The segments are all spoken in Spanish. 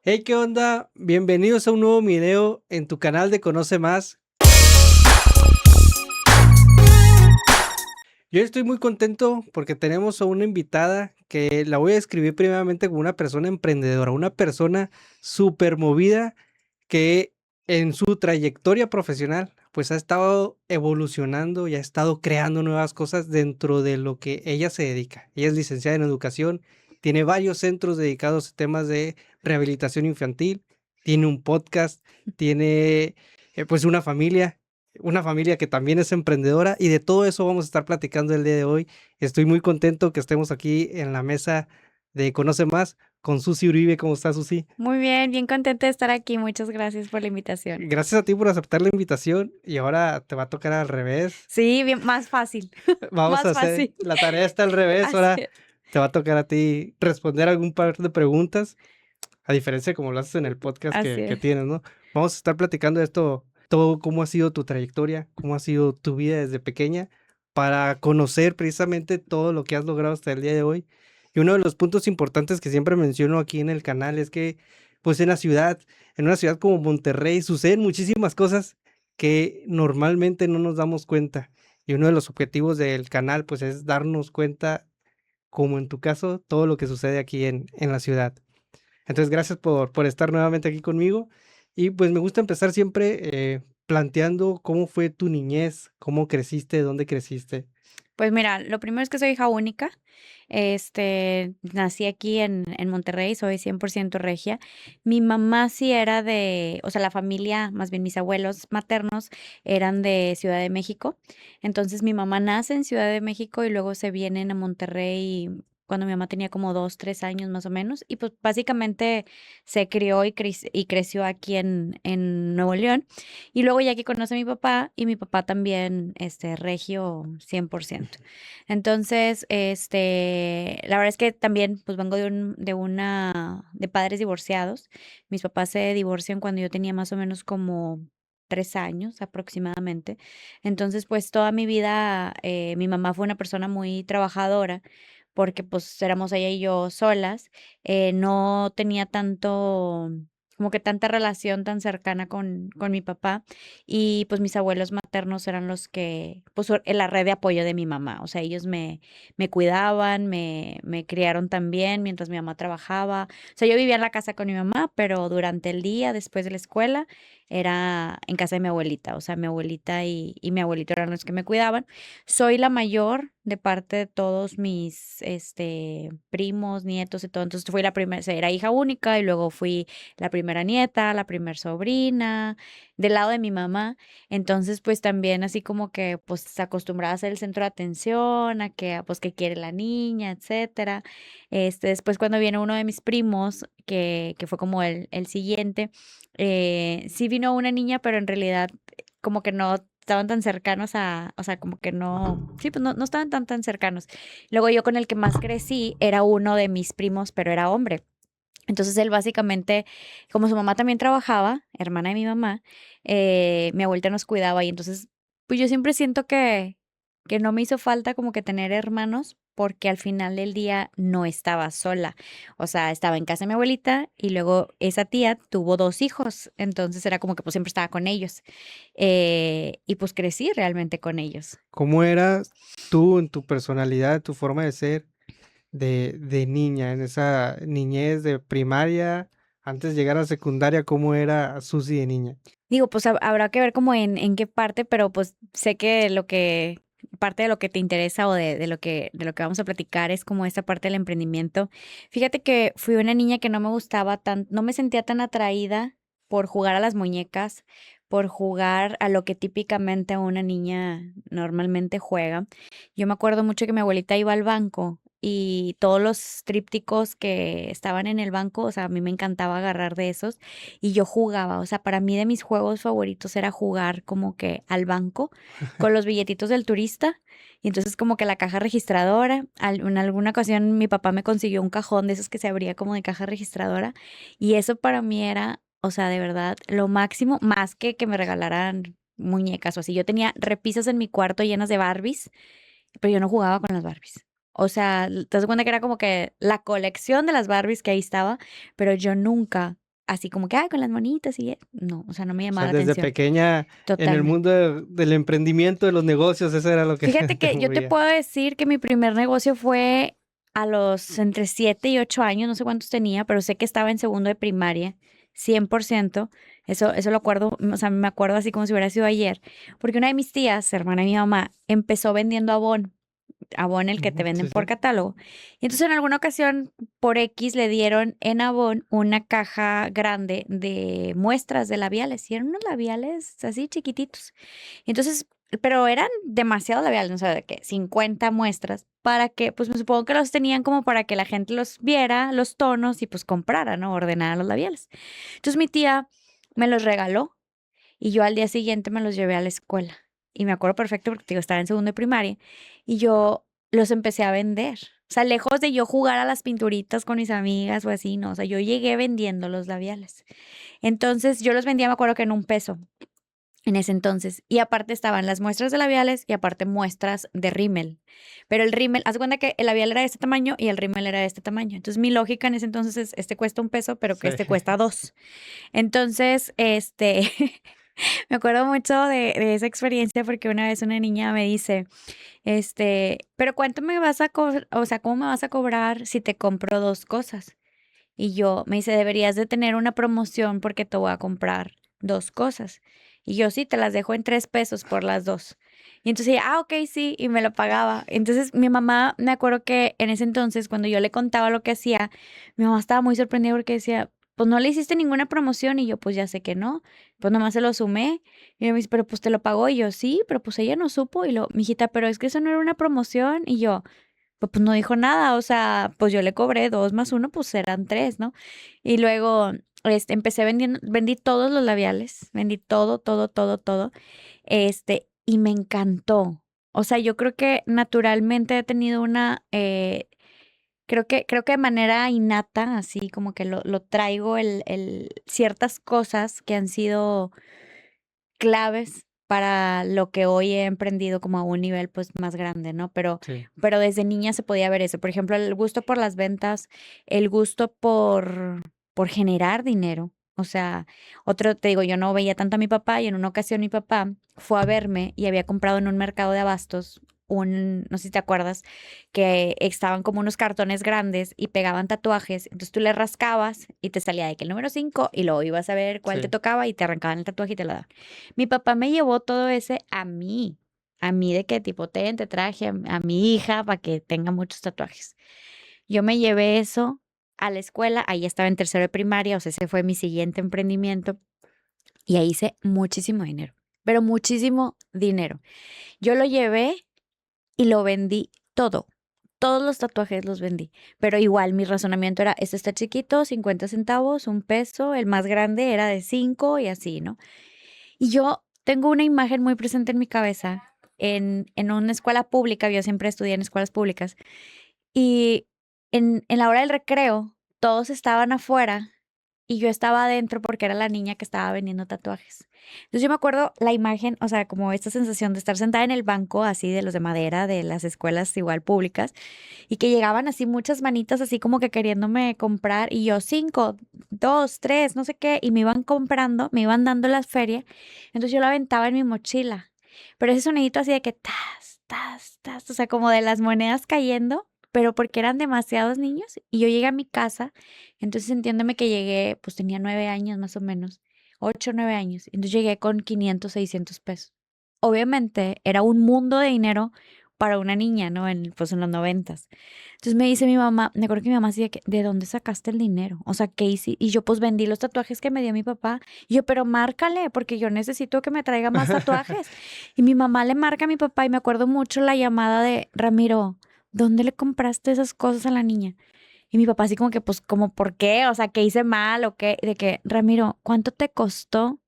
Hey, ¿qué onda? Bienvenidos a un nuevo video en tu canal de Conoce Más. Yo estoy muy contento porque tenemos a una invitada que la voy a describir primeramente como una persona emprendedora, una persona súper movida que en su trayectoria profesional pues ha estado evolucionando y ha estado creando nuevas cosas dentro de lo que ella se dedica. Ella es licenciada en educación, tiene varios centros dedicados a temas de rehabilitación infantil, tiene un podcast, tiene pues una familia que también es emprendedora, y de todo eso vamos a estar platicando el día de hoy. Estoy muy contento que estemos aquí en la mesa de Conoce Más con Susi Uribe. ¿Cómo estás, Susi? Muy bien, bien contenta de estar aquí. Muchas gracias por la invitación. Gracias a ti por aceptar la invitación, y ahora te va a tocar al revés. Sí, bien, más fácil, Vamos a más hacer, fácil. la tarea está al revés, Así ahora es. te va a tocar a ti responder algún par de preguntas, a diferencia de como lo haces en el podcast Así que es. tienes, ¿no? Vamos a estar platicando de esto, todo cómo ha sido tu trayectoria, cómo ha sido tu vida desde pequeña, para conocer precisamente todo lo que has logrado hasta el día de hoy. Y uno de los puntos importantes que siempre menciono aquí en el canal es que, pues en una ciudad como Monterrey, suceden muchísimas cosas que normalmente no nos damos cuenta. Y uno de los objetivos del canal, pues, es darnos cuenta, como en tu caso, todo lo que sucede aquí en la ciudad. Entonces, gracias por estar nuevamente aquí conmigo. Y pues me gusta empezar siempre planteando cómo fue tu niñez, cómo creciste, dónde creciste. Pues mira, lo primero es que soy hija única. Nací aquí en Monterrey, soy 100% regia. Mi mamá sí era o sea, la familia, más bien mis abuelos maternos eran de Ciudad de México. Entonces mi mamá nace en Ciudad de México y luego se vienen a Monterrey cuando mi mamá tenía como 2, 3 años más o menos. Y pues básicamente se crió y creció aquí en Nuevo León. Y luego ya que conoce a mi papá, y mi papá también, regio 100%. Entonces, la verdad es que también, pues, vengo de padres divorciados. Mis papás se divorcian cuando yo tenía más o menos como 3 años aproximadamente. Entonces, pues, toda mi vida, mi mamá fue una persona muy trabajadora porque, pues, éramos ella y yo solas. No tenía tanto como que tanta relación tan cercana con mi papá, y pues mis abuelos maternos eran los que, pues en la red de apoyo de mi mamá, o sea, ellos me cuidaban, me criaron también mientras mi mamá trabajaba. O sea, yo vivía en la casa con mi mamá, pero durante el día, después de la escuela, era en casa de mi abuelita, o sea, mi abuelita y mi abuelito eran los que me cuidaban. Soy la mayor de parte de todos mis, primos, nietos y todo. Entonces fui la primera, era hija única, y luego fui la primera nieta, la primer sobrina, del lado de mi mamá. Entonces, pues también así como que, pues acostumbrada a ser el centro de atención, a que, pues que quiere la niña, etcétera. Después cuando viene uno de mis primos, que fue como el siguiente, sí vino una niña, pero en realidad como que no estaban tan cercanos o sea, como que no, sí, pues no estaban tan cercanos. Luego yo con el que más crecí era uno de mis primos, pero era hombre. Entonces él básicamente, como su mamá también trabajaba, hermana de mi mamá, mi abuelita nos cuidaba, y entonces, pues yo siempre siento que no me hizo falta como que tener hermanos, porque al final del día no estaba sola. O sea, estaba en casa de mi abuelita y luego esa tía tuvo 2 hijos, entonces era como que pues siempre estaba con ellos. Y pues crecí realmente con ellos. ¿Cómo eras tú en tu personalidad, tu forma de ser de niña, en esa niñez de primaria, antes de llegar a secundaria? ¿Cómo era Susi de niña? Digo, pues habrá que ver como en qué parte, pero pues sé que parte de lo que te interesa o de lo que vamos a platicar es como esta parte del emprendimiento. Fíjate que fui una niña que no me gustaba no me sentía tan atraída por jugar a las muñecas, por jugar a lo que típicamente una niña normalmente juega. Yo me acuerdo mucho que mi abuelita iba al banco y todos los trípticos que estaban en el banco, o sea, a mí me encantaba agarrar de esos y yo jugaba. O sea, para mí de mis juegos favoritos era jugar como que al banco con los billetitos del turista, y entonces como que la caja registradora. En alguna ocasión mi papá me consiguió un cajón de esos que se abría como de caja registradora, y eso para mí era, o sea, de verdad, lo máximo, más que me regalaran muñecas o así. Yo tenía repisas en mi cuarto llenas de Barbies, pero yo no jugaba con las Barbies. O sea, te das cuenta que era como que la colección de las Barbies que ahí estaba, pero yo nunca así como que, con las monitas y no, o sea, no me O llamaba sea, la desde atención. pequeña en el Totalmente. mundo del emprendimiento, de los negocios, eso era lo que Fíjate te que yo te movía. puedo decir que mi primer negocio fue a los entre 7 y 8 años, no sé cuántos tenía, pero sé que estaba en segundo de primaria, 100%. Eso lo acuerdo, o sea, me acuerdo así como si hubiera sido ayer, porque una de mis tías, hermana de mi mamá, empezó vendiendo Avon el que te Ujú, venden sí, por sí. catálogo. Y entonces en alguna ocasión por X le dieron en Avon una caja grande de muestras de labiales, y eran unos labiales así chiquititos. Y entonces, pero eran demasiados labiales, o sea, de que 50 muestras para que, pues me supongo que los tenían como para que la gente los viera, los tonos y pues comprara, ¿no? Ordenara los labiales. Entonces mi tía me los regaló y yo al día siguiente me los llevé a la escuela. Y me acuerdo perfecto porque te digo, estaba en segundo de primaria y yo los empecé a vender. O sea, lejos de yo jugar a las pinturitas con mis amigas o así, no, o sea, yo llegué vendiendo los labiales. Entonces, yo los vendía, me acuerdo que en 1 peso en ese entonces. Y aparte estaban las muestras de labiales y aparte muestras de rímel. Pero el rímel, haz de cuenta que el labial era de este tamaño y el rímel era de este tamaño. Entonces, mi lógica en ese entonces es, este cuesta 1 peso, pero que Sí. este cuesta 2. Entonces, me acuerdo mucho de esa experiencia porque una vez una niña me dice, pero ¿cuánto me vas a cobrar? O sea, ¿cómo me vas a cobrar si te compro 2 cosas? Y yo me dice, deberías de tener una promoción porque te voy a comprar 2 cosas. Y yo sí, te las dejo en 3 pesos por las dos. Y entonces ella, ok, sí, y me lo pagaba. Entonces mi mamá, me acuerdo que en ese entonces, cuando yo le contaba lo que hacía, mi mamá estaba muy sorprendida porque decía, pues no le hiciste ninguna promoción. Y yo, pues ya sé que no, pues nomás se lo sumé. Y ella me dice, pero pues te lo pagó. Y yo, sí, pero pues ella no supo. Y lo, mijita, pero es que eso no era una promoción. Y yo, pues no dijo nada, o sea, pues yo le cobré 2 más 1, pues eran 3, ¿no? Y luego, empecé vendiendo, vendí todos los labiales, vendí todo, todo, todo, todo, y me encantó. O sea, yo creo que naturalmente he tenido creo que de manera innata, así como que lo traigo ciertas cosas que han sido claves para lo que hoy he emprendido como a un nivel, pues, más grande, ¿no? Pero Sí. pero desde niña se podía ver eso. Por ejemplo, el gusto por las ventas, el gusto por generar dinero. O sea, otro te digo, yo no veía tanto a mi papá, y en una ocasión mi papá fue a verme y había comprado en un mercado de abastos no sé si te acuerdas, que estaban como unos cartones grandes y pegaban tatuajes. Entonces tú le rascabas y te salía de que el número 5 y luego ibas a ver cuál te Sí. tocaba y te arrancaban el tatuaje y te lo daban. Mi papá me llevó todo ese a mí de que tipo te traje a mi hija para que tenga muchos tatuajes. Yo me llevé eso a la escuela, ahí estaba en tercero de primaria, o sea, ese fue mi siguiente emprendimiento y ahí hice muchísimo dinero, pero muchísimo dinero. Yo lo llevé y lo vendí todo. Todos los tatuajes los vendí, pero igual mi razonamiento era, este está chiquito, 50 centavos, 1 peso, el más grande era de 5 y así, ¿no? Y yo tengo una imagen muy presente en mi cabeza en una escuela pública, yo siempre estudié en escuelas públicas, y en la hora del recreo todos estaban afuera y yo estaba adentro porque era la niña que estaba vendiendo tatuajes. Entonces yo me acuerdo la imagen, o sea, como esta sensación de estar sentada en el banco así de los de madera de las escuelas igual públicas y que llegaban así muchas manitas así como que queriéndome comprar y yo 5, 2, 3, no sé qué, y me iban comprando, me iban dando la feria, entonces yo la aventaba en mi mochila. Pero ese sonidito así de que tas, tas, tas, o sea, como de las monedas cayendo, pero porque eran demasiados niños y yo llegué a mi casa, entonces entiéndeme que llegué, pues tenía 9 años más o menos, 8, 9 años, entonces llegué con 500, 600 pesos. Obviamente era un mundo de dinero para una niña, ¿no? Pues en los noventas. Entonces me dice mi mamá, me acuerdo que mi mamá decía que, ¿de dónde sacaste el dinero? O sea, ¿qué hice? Y yo pues vendí los tatuajes que me dio mi papá. Y yo, pero márcale, porque yo necesito que me traiga más tatuajes. Y mi mamá le marca a mi papá y me acuerdo mucho la llamada de Ramiro, ¿dónde le compraste esas cosas a la niña? Y mi papá así como que, pues, como, ¿por qué? O sea, ¿qué hice mal o qué? De que, Ramiro, ¿cuánto te costó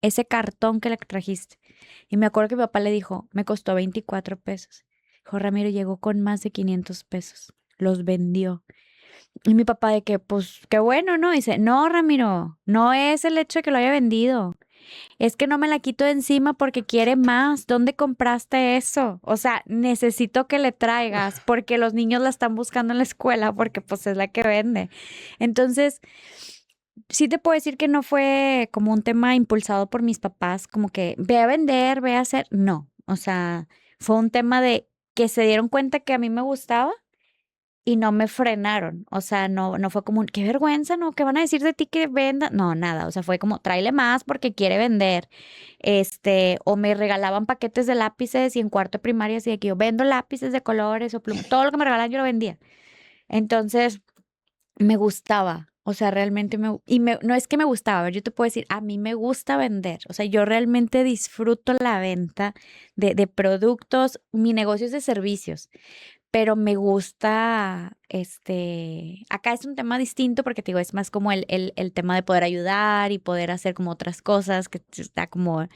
ese cartón que le trajiste? Y me acuerdo que mi papá le dijo, me costó 24 pesos. Dijo, Ramiro llegó con más de 500 pesos. Los vendió. Y mi papá de que, pues, qué bueno, ¿no? Dice, no, Ramiro, no es el hecho de que lo haya vendido. Es que no me la quito de encima porque quiere más. ¿Dónde compraste eso? O sea, necesito que le traigas porque los niños la están buscando en la escuela porque pues es la que vende. Entonces, Sí te puedo decir que no fue como un tema impulsado por mis papás, como que ve a vender, ve a hacer, no, o sea, fue un tema de que se dieron cuenta que a mí me gustaba y no me frenaron, o sea, no fue como un, qué vergüenza, ¿no? ¿Qué van a decir de ti que venda? No, nada, o sea, fue como, tráele más porque quiere vender, o me regalaban paquetes de lápices y en cuarto de primaria, así de que yo vendo lápices de colores o plumas, todo lo que me regalaban yo lo vendía. Entonces, me gustaba, o sea, realmente no es que me gustaba, a ver, yo te puedo decir, a mí me gusta vender, o sea, yo realmente disfruto la venta de productos, mi negocio es de servicios, pero me gusta, acá es un tema distinto porque te digo, es más como el tema de poder ayudar y poder hacer como otras cosas, que está como,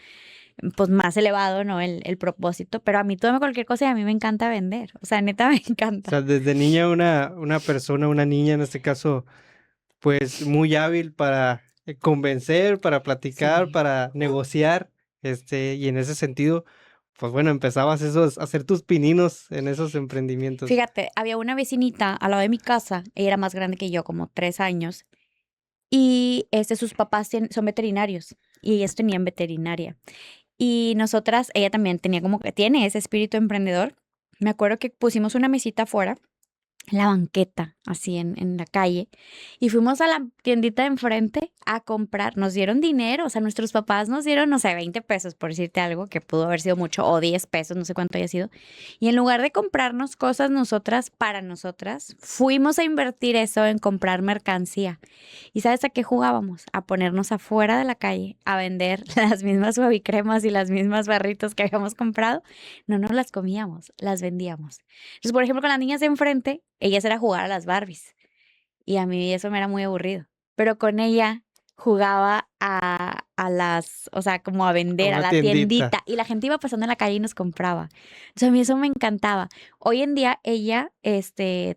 pues más elevado, ¿no? El propósito, pero a mí todo cualquier cosa y a mí me encanta vender, o sea, neta me O sea, encanta. desde niña una persona, una niña en este caso, pues muy hábil para convencer, para platicar, Sí. para negociar, y en ese sentido, pues bueno, empezabas a hacer tus pininos en esos emprendimientos. Fíjate, había una vecinita al lado de mi casa, ella era más grande que yo, como 3 años, y sus papás son veterinarios y ellos tenían veterinaria. Y nosotras, ella también tenía como que tiene ese espíritu emprendedor. Me acuerdo que pusimos una mesita afuera en la banqueta, así en la calle, y fuimos a la tiendita de enfrente a comprar, nos dieron dinero, o sea, nuestros papás nos dieron, no sé, 20 pesos, por decirte algo, que pudo haber sido mucho, o 10 pesos, no sé cuánto haya sido, y en lugar de comprarnos cosas nosotras para nosotras, fuimos a invertir eso en comprar mercancía. ¿Y sabes a qué jugábamos? A ponernos afuera de la calle, a vender las mismas suavicremas y las mismas barritos que habíamos comprado. No nos las comíamos, las vendíamos. Entonces, por ejemplo, con las niñas de enfrente, ellas era jugar a las Barbies y a mí eso me era muy aburrido. Pero con ella jugaba o sea, como a A vender, a una la tiendita. tiendita y la gente iba pasando en la calle y nos compraba. Entonces, a mí eso me encantaba. Hoy en día ella,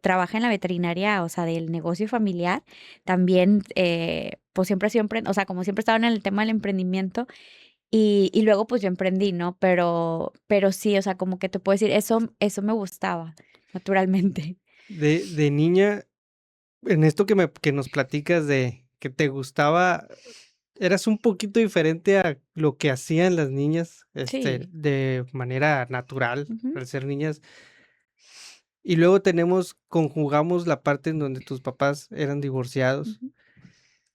trabaja en la veterinaria, o sea, del negocio familiar. También, pues siempre, siempre, o sea, como siempre estaba en el tema del emprendimiento y luego pues yo emprendí, ¿no? Pero sí, o sea, como que te puedo decir, eso me gustaba, naturalmente. De niña, en esto que nos platicas de que te gustaba, eras un poquito diferente a lo que hacían las niñas, Sí. de manera natural, Ujú, al ser niñas. Y luego conjugamos la parte en donde tus papás eran divorciados. ujú.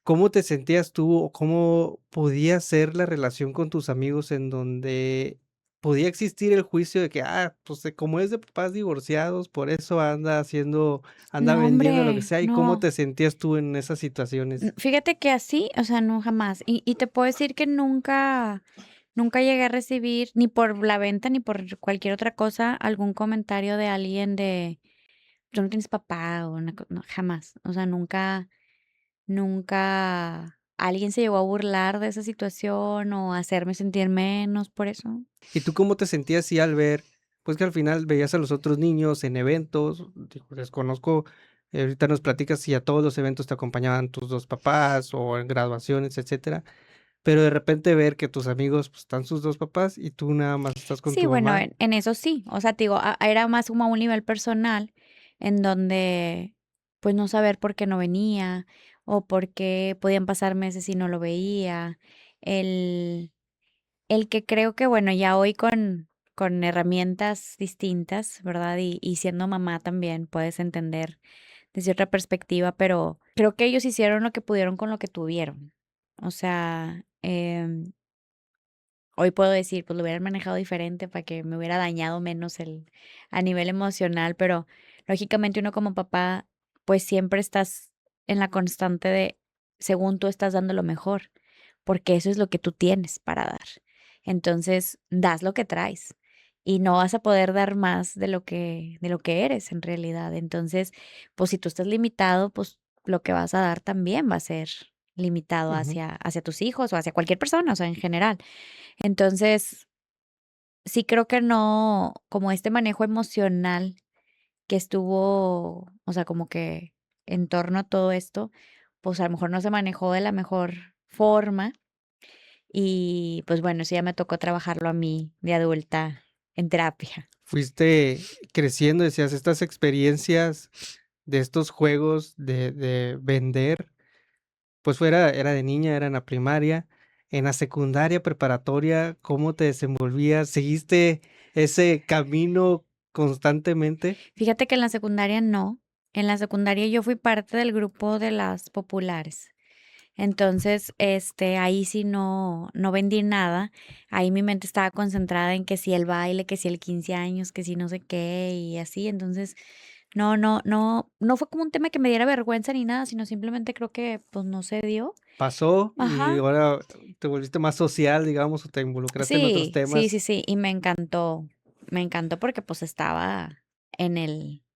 ¿Cómo te sentías tú o cómo podía ser la relación con tus amigos en donde podía existir el juicio de que, pues como es de papás divorciados, por eso anda No, vendiendo lo que hombre, sea? ¿Y cómo no. te sentías tú en esas situaciones? Fíjate que así, o sea, no jamás. Y te puedo decir que nunca llegué a recibir, ni por la venta, ni por cualquier otra cosa, algún comentario de alguien de, tú no tienes papá o no, jamás. O sea, nunca alguien se llegó a burlar de esa situación o hacerme sentir menos por eso. ¿Y tú cómo te sentías así al ver, pues, que al final veías a los otros niños en eventos? Digo, desconozco, ahorita nos platicas si a todos los eventos te acompañaban tus 2 papás o en graduaciones, etcétera, pero de repente ver que tus amigos, pues, están sus 2 papás y tú nada más estás con Sí, tu bueno, mamá. en eso sí. O sea, te digo, era más como a un nivel personal en donde, pues, no saber por qué no venía o por qué podían pasar meses y no lo veía. El el que creo que, bueno, ya hoy con herramientas distintas, ¿verdad? Y siendo mamá también puedes entender desde otra perspectiva, pero creo que ellos hicieron lo que pudieron con lo que tuvieron. O sea, hoy puedo decir, pues lo hubieran manejado diferente para que me hubiera dañado menos a nivel emocional, pero lógicamente uno como papá, pues siempre estás en la constante de, según tú estás dando lo mejor, porque eso es lo que tú tienes para dar. Entonces, das lo que traes y no vas a poder dar más de lo que eres en realidad. Entonces, pues si tú estás limitado, pues lo que vas a dar también va a ser limitado Ujú. hacia tus hijos o hacia cualquier persona, o sea, en general. Entonces, sí creo que no, como este manejo emocional que estuvo, o sea, como que en torno a todo esto, pues a lo mejor no se manejó de la mejor forma y pues bueno, eso ya me tocó trabajarlo a mí de adulta en terapia. Fuiste creciendo, decías, estas experiencias de estos juegos de vender, pues era de niña, era en la primaria, en la secundaria, preparatoria, ¿cómo te desenvolvías? ¿Seguiste ese camino constantemente? Fíjate que en la secundaria no. En la secundaria yo fui parte del grupo de las populares. Entonces, ahí sí no vendí nada. Ahí mi mente estaba concentrada en que si el baile, que si el 15 años, que si no sé qué y así. Entonces, no fue como un tema que me diera vergüenza ni nada, sino simplemente creo que, pues, no se dio. Pasó y Ajá. ahora te volviste más social, digamos, o te involucraste en otros Sí, sí, sí, temas. sí, y me encantó. Me encantó porque, pues, estaba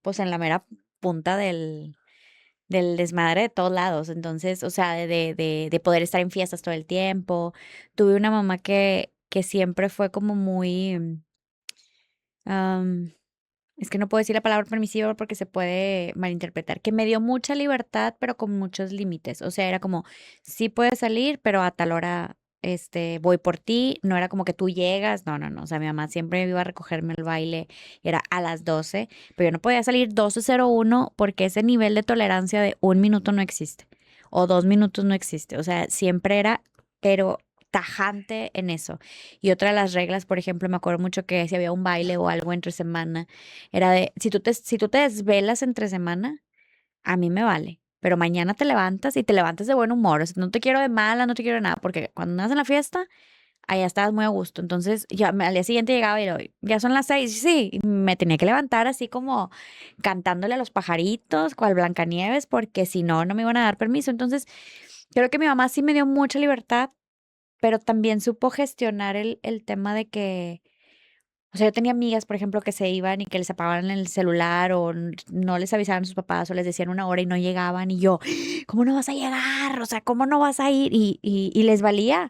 pues, en la mera punta del desmadre de todos lados. Entonces, o sea, de poder estar en fiestas todo el tiempo. Tuve una mamá que siempre fue como muy, am, es que no puedo decir la palabra permisiva porque se puede malinterpretar, que me dio mucha libertad, pero con muchos límites. O sea, era como, sí puedes salir, pero a tal hora, voy por ti. No era como que tú llegas, no. O sea, mi mamá siempre iba a recogerme el baile, era a las 12, pero yo no podía salir 12:01 porque ese nivel de tolerancia de 1 minuto no existe o 2 minutos no existe. O sea, siempre era, pero tajante en eso. Y otra de las reglas, por ejemplo, me acuerdo mucho que si había un baile o algo entre semana, era de, si tú te desvelas entre semana, a mí me vale, pero mañana te levantas y te levantas de buen humor, o sea, no te quiero de mala, no te quiero de nada, porque cuando andas en la fiesta, allá estabas muy a gusto. Entonces, ya al día siguiente llegaba y ya son las 6, sí, y me tenía que levantar así como cantándole a los pajaritos, cual Blancanieves, porque si no, no me iban a dar permiso. Entonces, creo que mi mamá sí me dio mucha libertad, pero también supo gestionar el tema de que, o sea, yo tenía amigas, por ejemplo, que se iban y que les apagaban el celular o no les avisaban a sus papás o les decían una hora y no llegaban y yo, ¿cómo no vas a llegar? O sea, ¿cómo no vas a ir? Y les valía.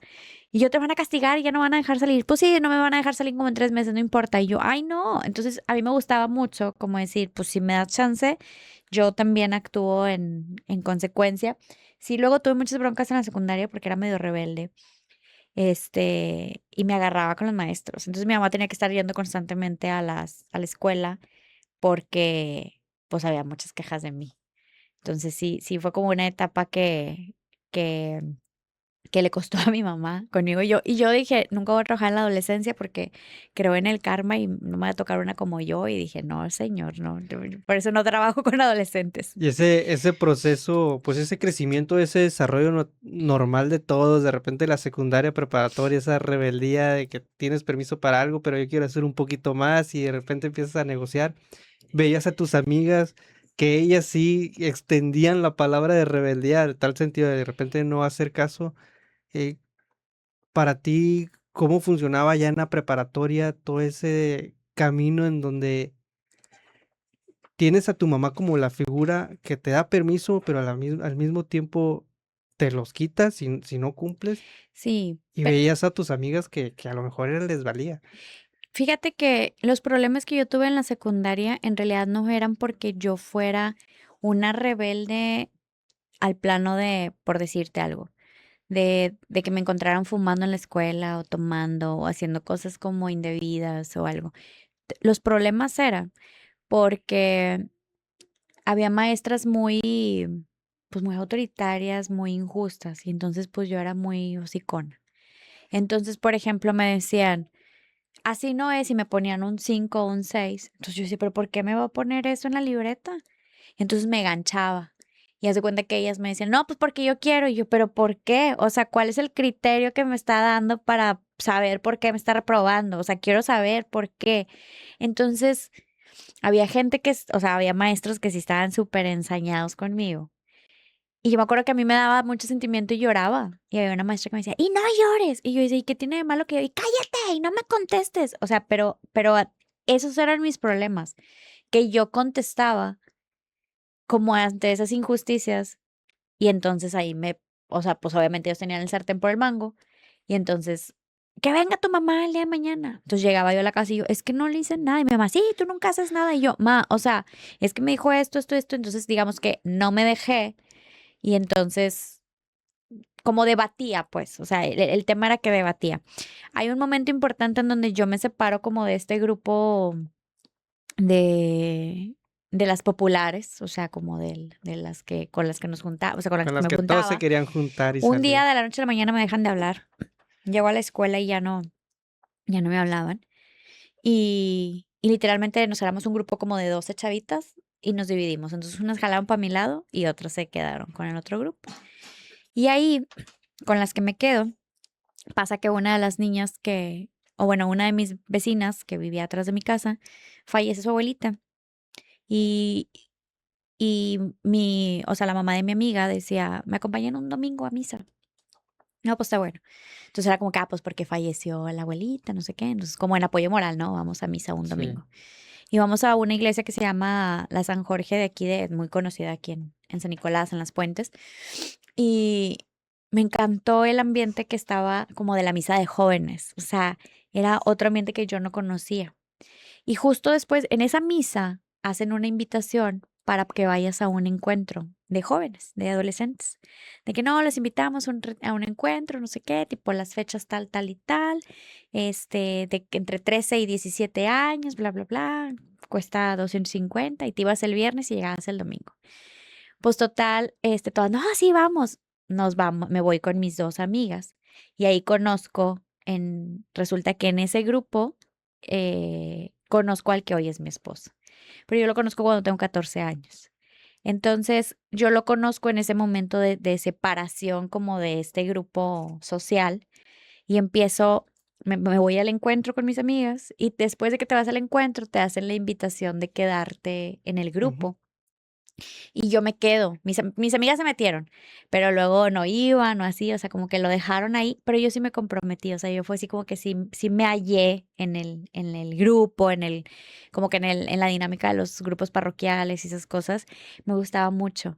Y yo te van a castigar y ya no van a dejar salir. Pues sí, no me van a dejar salir como en 3 meses, no importa. Y yo, ay, no. Entonces, a mí me gustaba mucho como decir, pues si me das chance, yo también actúo en consecuencia. Sí, luego tuve muchas broncas en la secundaria porque era medio rebelde, y me agarraba con los maestros. Entonces, mi mamá tenía que estar yendo constantemente a la escuela porque, pues, había muchas quejas de mí. Entonces, sí fue como una etapa que que le costó a mi mamá conmigo. Y yo dije: "Nunca voy a trabajar en la adolescencia porque creo en el karma y no me va a tocar una como yo", y dije: "No, señor, no, yo por eso no trabajo con adolescentes". Y ese proceso, pues, ese crecimiento, ese desarrollo normal de todos, de repente la secundaria, preparatoria, esa rebeldía de que tienes permiso para algo, pero yo quiero hacer un poquito más, y de repente empiezas a negociar. Veías a tus amigas que ellas sí extendían la palabra de rebeldía, de tal sentido de repente no hacer caso. eh, para ti, ¿cómo funcionaba ya en la preparatoria todo ese camino en donde tienes a tu mamá como la figura que te da permiso, pero al mismo tiempo te los quita si no cumples? Sí, Y veías a tus amigas que a lo mejor les valía. fíjate que los problemas que yo tuve en la secundaria en realidad no eran porque yo fuera una rebelde al plano de, por decirte algo, de que me encontraran fumando en la escuela o tomando o haciendo cosas como indebidas o algo. Los problemas eran porque había maestras muy, pues muy autoritarias, muy injustas y entonces pues yo era muy hocicona. Entonces, por ejemplo, me decían, así no es, y me ponían un 5 o un 6. Entonces yo decía, pero ¿por qué me va a poner eso en la libreta? Entonces me ganchaba. Y haz de cuenta que ellas me decían, no, pues porque yo quiero. Y yo, pero ¿por qué? O sea, ¿cuál es el criterio que me está dando para saber por qué me está reprobando? O sea, quiero saber por qué. Entonces, había gente o sea, había maestros que sí estaban súper ensañados conmigo. Y yo me acuerdo que a mí me daba mucho sentimiento y lloraba. Y había una maestra que me decía, y no llores. Y yo decía, ¿y qué tiene de malo que yo? Y cállate y no me contestes. O sea, pero esos eran mis problemas, que yo contestaba como ante esas injusticias. Y entonces ahí o sea, pues obviamente ellos tenían el sartén por el mango. Y entonces, que venga tu mamá el día de mañana. Entonces llegaba yo a la casa y yo, es que no le hice nada. Y mi mamá, sí, tú nunca haces nada. Y yo, ma, o sea, es que me dijo esto, esto, esto. Entonces, digamos que no me dejé. Y entonces como debatía, pues, o sea, el tema era que debatía. Hay un momento importante en donde yo me separo como de este grupo de de las populares, o sea, como de las que, con las que nos juntaba, o sea, con las Con que las me que todos se juntaba. querían juntar y Un día salir. de la noche a la mañana me dejan de hablar. Llego a la escuela y ya no me hablaban. Y literalmente nos éramos un grupo como de 12 chavitas y nos dividimos. Entonces unas jalaron para mi lado y otras se quedaron con el otro grupo. Y ahí, con las que me quedo, pasa que una de las niñas o bueno, una de mis vecinas que vivía atrás de mi casa, fallece su abuelita. Y, o sea, la mamá de mi amiga decía, me acompañan un domingo a misa. No, pues está bueno. Entonces era como que, pues porque falleció la abuelita, no sé qué. Entonces, como en apoyo moral, ¿no? Vamos a misa un Sí. domingo. Y vamos a una iglesia que se llama la San Jorge de aquí, muy conocida aquí en San Nicolás, en Las Puentes. Y me encantó el ambiente que estaba como de la misa de jóvenes. O sea, era otro ambiente que yo no conocía. Y justo después, en esa misa, hacen una invitación para que vayas a un encuentro de jóvenes, de adolescentes. De que no, les invitamos a un encuentro, no sé qué, tipo las fechas tal, tal y tal, de que entre 13 y 17 años, bla, bla, bla, cuesta 250 y te ibas el viernes y llegabas el domingo. Pues total, todas, no, sí, vamos. Nos vamos, me voy con mis dos amigas y ahí resulta que en ese grupo conozco al que hoy es mi esposo, pero yo lo conozco cuando tengo 14 años. Entonces, yo lo conozco en ese momento de separación como de este grupo social y me voy al encuentro con mis amigas y después de que te vas al encuentro te hacen la invitación de quedarte en el Ujú. grupo. Y yo me quedo. Mis amigas se metieron, pero luego no iban o así, o sea, como que lo dejaron ahí, pero yo sí me comprometí, o sea, yo fue así como que sí me hallé en el grupo, como que en la dinámica de los grupos parroquiales y esas cosas, me gustaba mucho.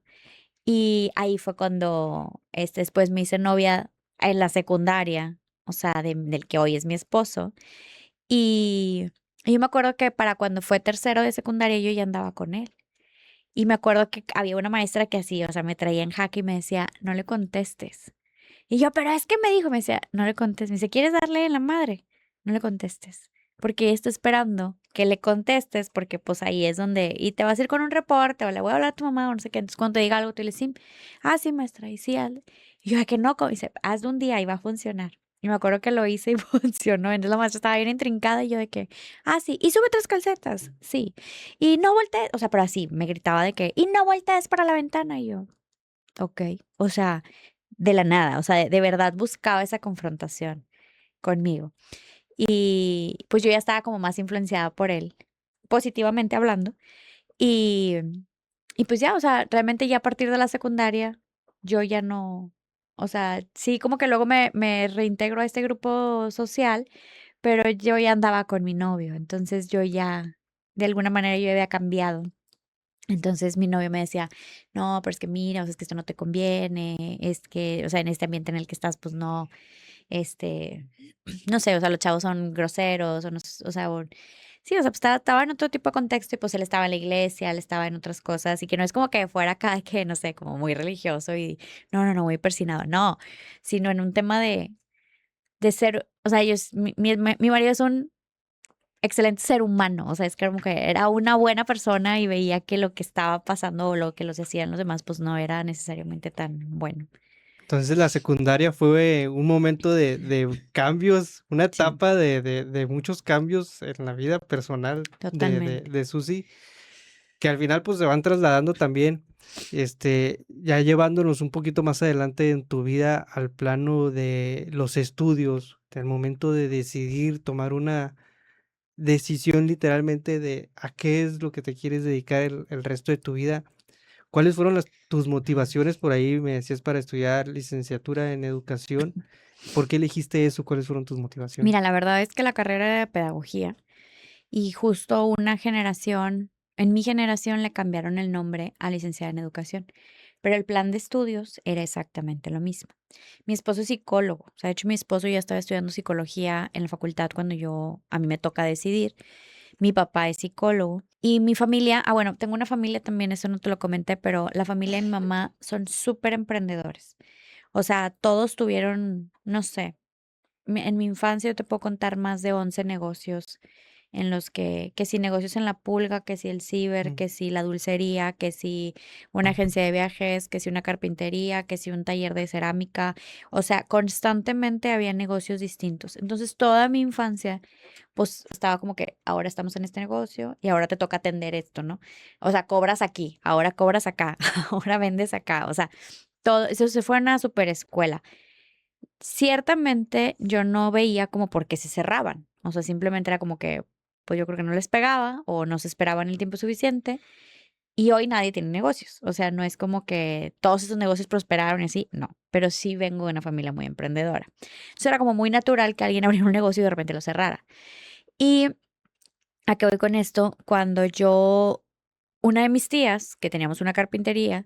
Y ahí fue cuando, después me hice novia en la secundaria, o sea, del que hoy es mi esposo. Y, y yo me acuerdo que para cuando fue tercero de secundaria yo ya andaba con él. Y me acuerdo que había una maestra que así, o sea, me traía en jaque y me decía, no le contestes. Y yo, pero es que me dijo, me decía, no le contestes. Me dice, ¿quieres darle en la madre? No le contestes. Porque ella está esperando que le contestes, porque pues ahí es donde, y te vas a ir con un reporte, o le voy a hablar a tu mamá, o no sé qué. Entonces cuando te diga algo, tú le dices, sí, sí, maestra, y sí, hazle. Y yo, "Ay, que no, dice, hazlo un día y va a funcionar. Y me acuerdo que lo hice y funcionó. Entonces la maestra estaba bien intrincada y yo de que, sí, y sube 3 calcetas, sí. Y no voltees, o sea, pero así, me gritaba de que, y no voltees para la ventana. Y yo, ok, o sea, de la nada, o sea, de verdad buscaba esa confrontación conmigo. Y pues yo ya estaba como más influenciada por él, positivamente hablando. Y, y pues ya, o sea, realmente ya a partir de la secundaria, yo ya no, o sea, sí como que luego me reintegro a este grupo social, pero yo ya andaba con mi novio, entonces yo ya, de alguna manera yo había cambiado. Entonces mi novio me decía, no, pero es que mira, o sea, es que esto no te conviene, es que, o sea, en este ambiente en el que estás, pues no, este, no sé, o sea, los chavos son groseros, o, no, o sea, sí, o sea, pues estaba en otro tipo de contexto y pues él estaba en la iglesia, él estaba en otras cosas y que no es como que fuera acá, que no sé, como muy religioso y no, muy persinado, no, sino en un tema de ser, o sea, mi marido es un excelente ser humano, o sea, es que como que era una buena persona y veía que lo que estaba pasando o lo que los hacían los demás, pues no era necesariamente tan bueno. Entonces la secundaria fue un momento de cambios, una Sí, etapa de muchos cambios en la vida personal totalmente. de Susi, que al final pues se van trasladando también, ya llevándonos un poquito más adelante en tu vida al plano de los estudios, del momento de decidir tomar una decisión literalmente de a qué es lo que te quieres dedicar el resto de tu vida. ¿Cuáles fueron tus motivaciones por ahí? Me decías para estudiar licenciatura en educación. ¿Por qué elegiste eso? ¿Cuáles fueron tus motivaciones? Mira, la verdad es que la carrera era de pedagogía y justo en mi generación le cambiaron el nombre a licenciada en educación, pero el plan de estudios era exactamente lo mismo. Mi esposo es psicólogo, o sea, de hecho mi esposo ya estaba estudiando psicología en la facultad cuando a mí me toca decidir. Mi papá es psicólogo y mi familia, bueno, tengo una familia también, eso no te lo comenté, pero la familia de mi mamá son súper emprendedores. O sea, todos tuvieron, no sé, en mi infancia yo te puedo contar más de 11 negocios en los que si negocios en la pulga, que si el ciber, Mm. que si la dulcería, que si una agencia de viajes, que si una carpintería, que si un taller de cerámica, o sea, constantemente había negocios distintos. Entonces, toda mi infancia, pues estaba como que ahora estamos en este negocio y ahora te toca atender esto, ¿no? O sea, cobras aquí, ahora cobras acá, ahora vendes acá, o sea, todo eso se fue a una super escuela. Ciertamente, yo no veía como por qué se cerraban, o sea, simplemente era como que, pues, yo creo que no les pegaba o no se esperaban el tiempo suficiente, y hoy nadie tiene negocios, o sea, no es como que todos esos negocios prosperaron y así, no, pero sí vengo de una familia muy emprendedora. Entonces, era como muy natural que alguien abriera un negocio y de repente lo cerrara. Y, ¿a qué voy con esto? Cuando yo una de mis tías, que teníamos una carpintería,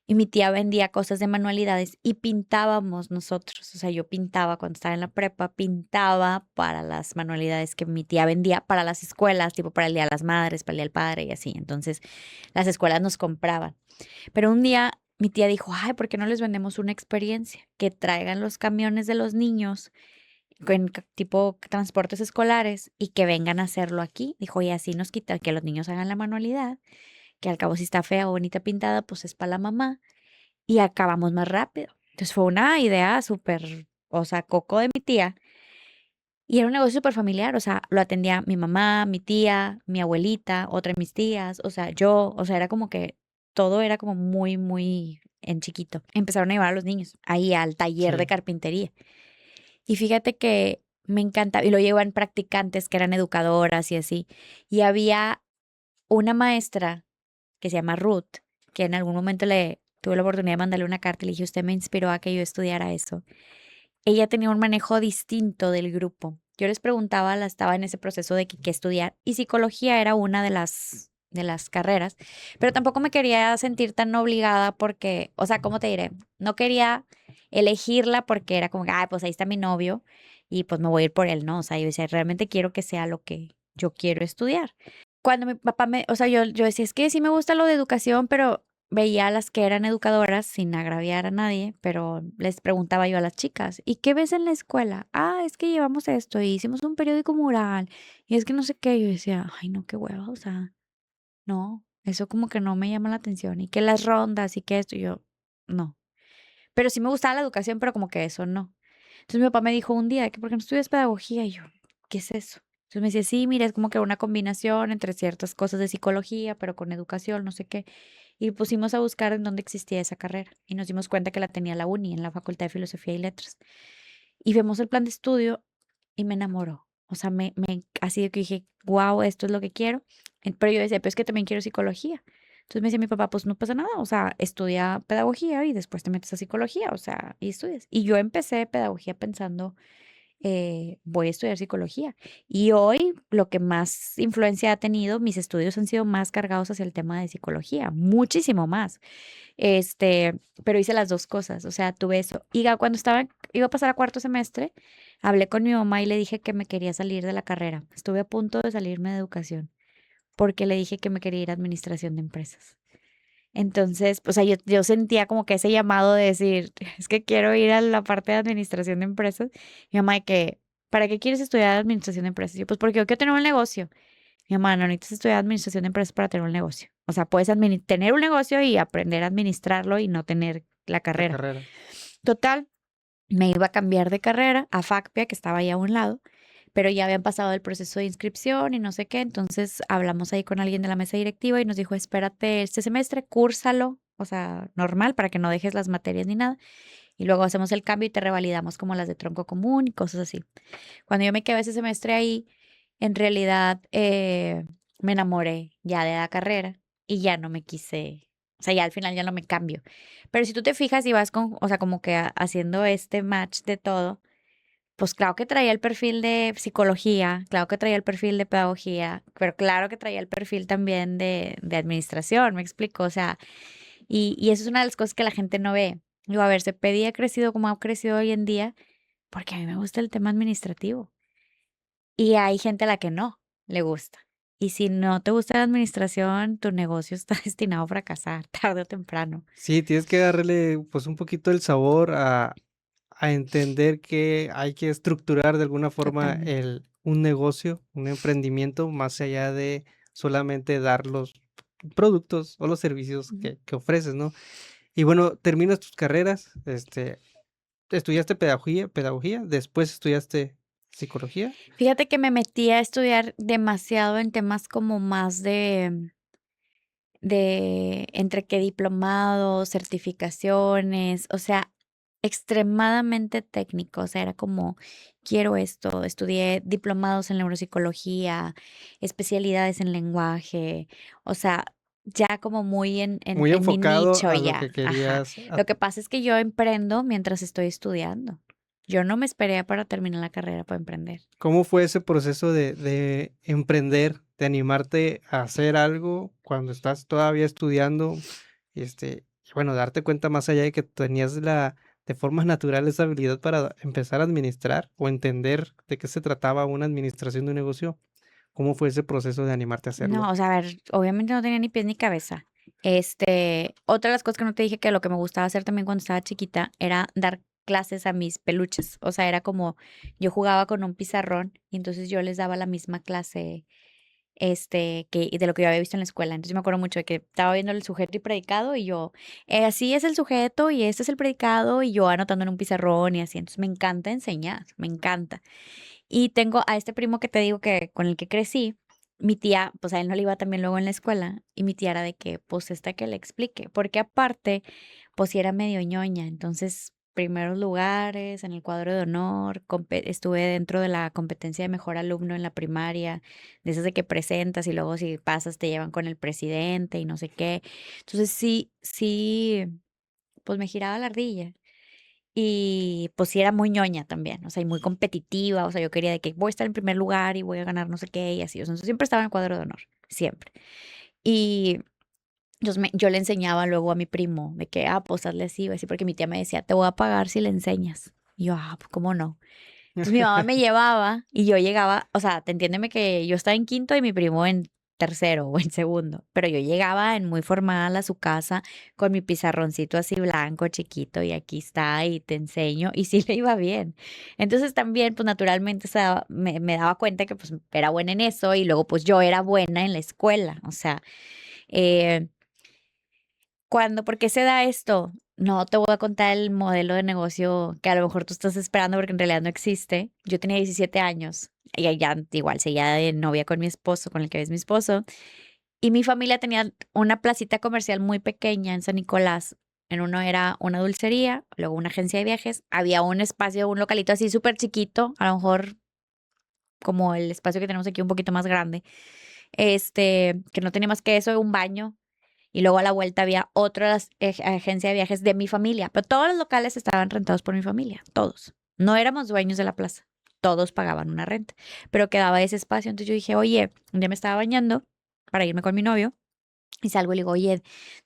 y mi tía vendía cosas de manualidades y pintábamos nosotros. O sea, yo pintaba cuando estaba en la prepa, pintaba para las manualidades que mi tía vendía para las escuelas, tipo para el Día de las Madres, para el Día del Padre y así. Entonces, las escuelas nos compraban. Pero un día mi tía dijo, ay, ¿por qué no les vendemos una experiencia? Que traigan los camiones de los niños con tipo transportes escolares y que vengan a hacerlo aquí. Dijo, y así nos quita que los niños hagan la manualidad, que al cabo si está fea o bonita pintada, pues es para la mamá y acabamos más rápido. Entonces fue una idea súper, o sea, coco de mi tía y era un negocio súper familiar, o sea, lo atendía mi mamá, mi tía, mi abuelita, otra de mis tías, o sea, yo, o sea, era como que todo era como muy, muy en chiquito. Empezaron a llevar a los niños ahí al taller de Sí. carpintería. Y fíjate que me encanta, y lo llevan practicantes que eran educadoras y así. Y había una maestra que se llama Ruth, que en algún momento le tuve la oportunidad de mandarle una carta y le dije, usted me inspiró a que yo estudiara eso. Ella tenía un manejo distinto del grupo. Yo les preguntaba, la estaba en ese proceso de que qué estudiar y psicología era una de las carreras, pero tampoco me quería sentir tan obligada porque, o sea, ¿cómo te diré? No quería elegirla porque era como, ah, pues ahí está mi novio y pues me voy a ir por él, ¿no? O sea, yo decía, realmente quiero que sea lo que yo quiero estudiar. Cuando mi papá o sea, yo decía, es que sí me gusta lo de educación, pero veía a las que eran educadoras sin agraviar a nadie, pero les preguntaba yo a las chicas, ¿y qué ves en la escuela? Ah, es que llevamos esto y hicimos un periódico mural y es que no sé qué. Yo decía, ay, no, qué hueva, o sea, no, eso como que no me llama la atención y que las rondas y que esto, y yo, no. Pero sí me gustaba la educación, pero como que eso no. Entonces mi papá me dijo un día que, ¿por qué no estudias pedagogía? Y yo, ¿qué es eso? Entonces me dice, sí, mira, es como que una combinación entre ciertas cosas de psicología, pero con educación, no sé qué. Y pusimos a buscar en dónde existía esa carrera y nos dimos cuenta que la tenía la uni, en la Facultad de Filosofía y Letras. Y vemos el plan de estudio y me enamoró. O sea, así de que dije, wow, esto es lo que quiero. Pero yo decía, pero es que también quiero psicología. Entonces me decía mi papá, pues no pasa nada, o sea, estudia pedagogía y después te metes a psicología, o sea, y estudias. Y yo empecé pedagogía pensando voy a estudiar psicología. Y hoy lo que más influencia ha tenido, mis estudios han sido más cargados hacia el tema de psicología, muchísimo más. Pero hice las dos cosas, o sea, tuve eso. Cuando iba a pasar a cuarto semestre, hablé con mi mamá y le dije que me quería salir de la carrera. Estuve a punto de salirme de educación porque le dije que me quería ir a administración de empresas. Entonces, o sea, yo sentía como que ese llamado de decir, es que quiero ir a la parte de administración de empresas. Mi mamá de que, ¿para qué quieres estudiar administración de empresas? Y yo, pues porque yo quiero tener un negocio. Mi mamá, no necesitas estudiar administración de empresas para tener un negocio. O sea, puedes tener un negocio y aprender a administrarlo y no tener la La carrera. carrera. Total, me iba a cambiar de carrera a FACPIA, que estaba ahí a un lado, pero ya habían pasado el proceso de inscripción y no sé qué, entonces hablamos ahí con alguien de la mesa directiva y nos dijo, espérate este semestre, cúrsalo, o sea, normal, para que no dejes las materias ni nada, y luego hacemos el cambio y te revalidamos como las de tronco común y cosas así. Cuando yo me quedé ese semestre ahí, en realidad me enamoré ya de la carrera y ya no me quise, o sea, ya al final ya no me cambio. Pero si tú te fijas y vas con, o sea, como que haciendo este match de todo, pues claro que traía el perfil de psicología, claro que traía el perfil de pedagogía, pero claro que traía el perfil también de administración, me explico, o sea, y eso es una de las cosas que la gente no ve. Digo, a ver, CPDI ha crecido como ha crecido hoy en día porque a mí me gusta el tema administrativo y hay gente a la que no le gusta. Y si no te gusta la administración, tu negocio está destinado a fracasar tarde o temprano. Sí, tienes que darle, pues, un poquito el sabor a entender que hay que estructurar de alguna forma Totalmente. un negocio, un emprendimiento, más allá de solamente dar los productos o los servicios Ujú. que ofreces, ¿no? Y bueno, terminas tus carreras, estudiaste pedagogía, después estudiaste psicología. Fíjate que me metí a estudiar demasiado en temas como más de entre que diplomados, certificaciones, o sea, extremadamente técnico, o sea, era como, quiero esto, estudié diplomados en neuropsicología, especialidades en lenguaje, o sea, ya como muy Muy en mi enfocado nicho a lo ya, que ajá. querías. Lo que pasa es que yo emprendo mientras estoy estudiando. Yo no me esperé para terminar la carrera para emprender. ¿Cómo fue ese proceso de emprender, de animarte a hacer algo cuando estás todavía estudiando? Y bueno, darte cuenta más allá de que tenías de forma natural esa habilidad para empezar a administrar o entender de qué se trataba una administración de un negocio. ¿Cómo fue ese proceso de animarte a hacerlo? No, o sea, a ver, obviamente no tenía ni pies ni cabeza. Otra de las cosas que no te dije que lo que me gustaba hacer también cuando estaba chiquita era dar clases a mis peluches. O sea, era como yo jugaba con un pizarrón y entonces yo les daba la misma clase, que de lo que yo había visto en la escuela. Entonces me acuerdo mucho de que estaba viendo el sujeto y predicado y yo, así es el sujeto y este es el predicado y yo anotando en un pizarrón y así. Entonces me encanta enseñar, me encanta. Y tengo a este primo que te digo que con el que crecí, mi tía, pues a él no le iba tan bien luego en la escuela, y mi tía era de que, pues esta que le explique, porque aparte, pues sí era medio ñoña, entonces primeros lugares en el cuadro de honor, estuve dentro de la competencia de mejor alumno en la primaria, de esas de que presentas y luego si pasas te llevan con el presidente y no sé qué. Entonces sí, pues me giraba la ardilla. Y, pues, sí era muy ñoña también, o sea, y muy competitiva, o sea, yo quería de que voy a estar en primer lugar y voy a ganar no sé qué y así, o sea, siempre estaba en el cuadro de honor, siempre. Y yo le enseñaba luego a mi primo de que, pues hazle así o así, porque mi tía me decía: "Te voy a pagar si le enseñas". Y yo: pues, ¿cómo no?". Entonces, mi mamá me llevaba y yo llegaba, o sea, te entiéndeme que yo estaba en quinto y mi primo en tercero o en segundo, pero yo llegaba en muy formal a su casa con mi pizarroncito así blanco, chiquito, y aquí está, y te enseño, y sí le iba bien. Entonces también, pues naturalmente me daba cuenta que pues era buena en eso y luego pues yo era buena en la escuela, o sea, eh, ¿por qué se da esto? No te voy a contar el modelo de negocio que a lo mejor tú estás esperando porque en realidad no existe. Yo tenía 17 años y ya igual seguía de novia con mi esposo, con el que es mi esposo, y mi familia tenía una placita comercial muy pequeña en San Nicolás. En uno era una dulcería, luego una agencia de viajes, había un espacio, un localito así súper chiquito, a lo mejor como el espacio que tenemos aquí un poquito más grande, que no tenía más que eso, un baño y luego a la vuelta había otra agencia de viajes de mi familia, pero todos los locales estaban rentados por mi familia, todos. No éramos dueños de la plaza, todos pagaban una renta, pero quedaba ese espacio. Entonces yo dije, oye, un día me estaba bañando para irme con mi novio y salgo y le digo, oye,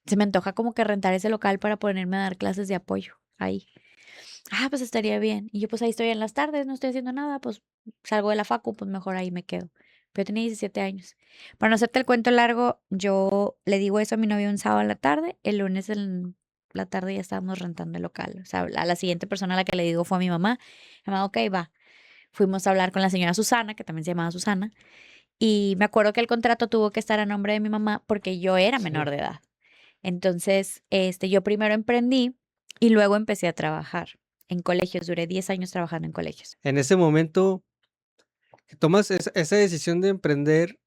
se me antoja como que rentar ese local para ponerme a dar clases de apoyo ahí. Pues estaría bien. Y yo pues ahí estoy en las tardes, no estoy haciendo nada, pues salgo de la facu, pues mejor ahí me quedo. Pero yo tenía 17 años. Para no hacerte el cuento largo, yo le digo eso a mi novio un sábado en la tarde, el lunes en la tarde ya estábamos rentando el local. O sea, a la siguiente persona a la que le digo fue a mi mamá. Mi mamá, ok, va. Fuimos a hablar con la señora Susana, que también se llamaba Susana, y me acuerdo que el contrato tuvo que estar a nombre de mi mamá porque yo era menor Sí. de edad. Entonces, yo primero emprendí y luego empecé a trabajar en colegios. Duré 10 años trabajando en colegios. En ese momento que tomas esa decisión de emprender,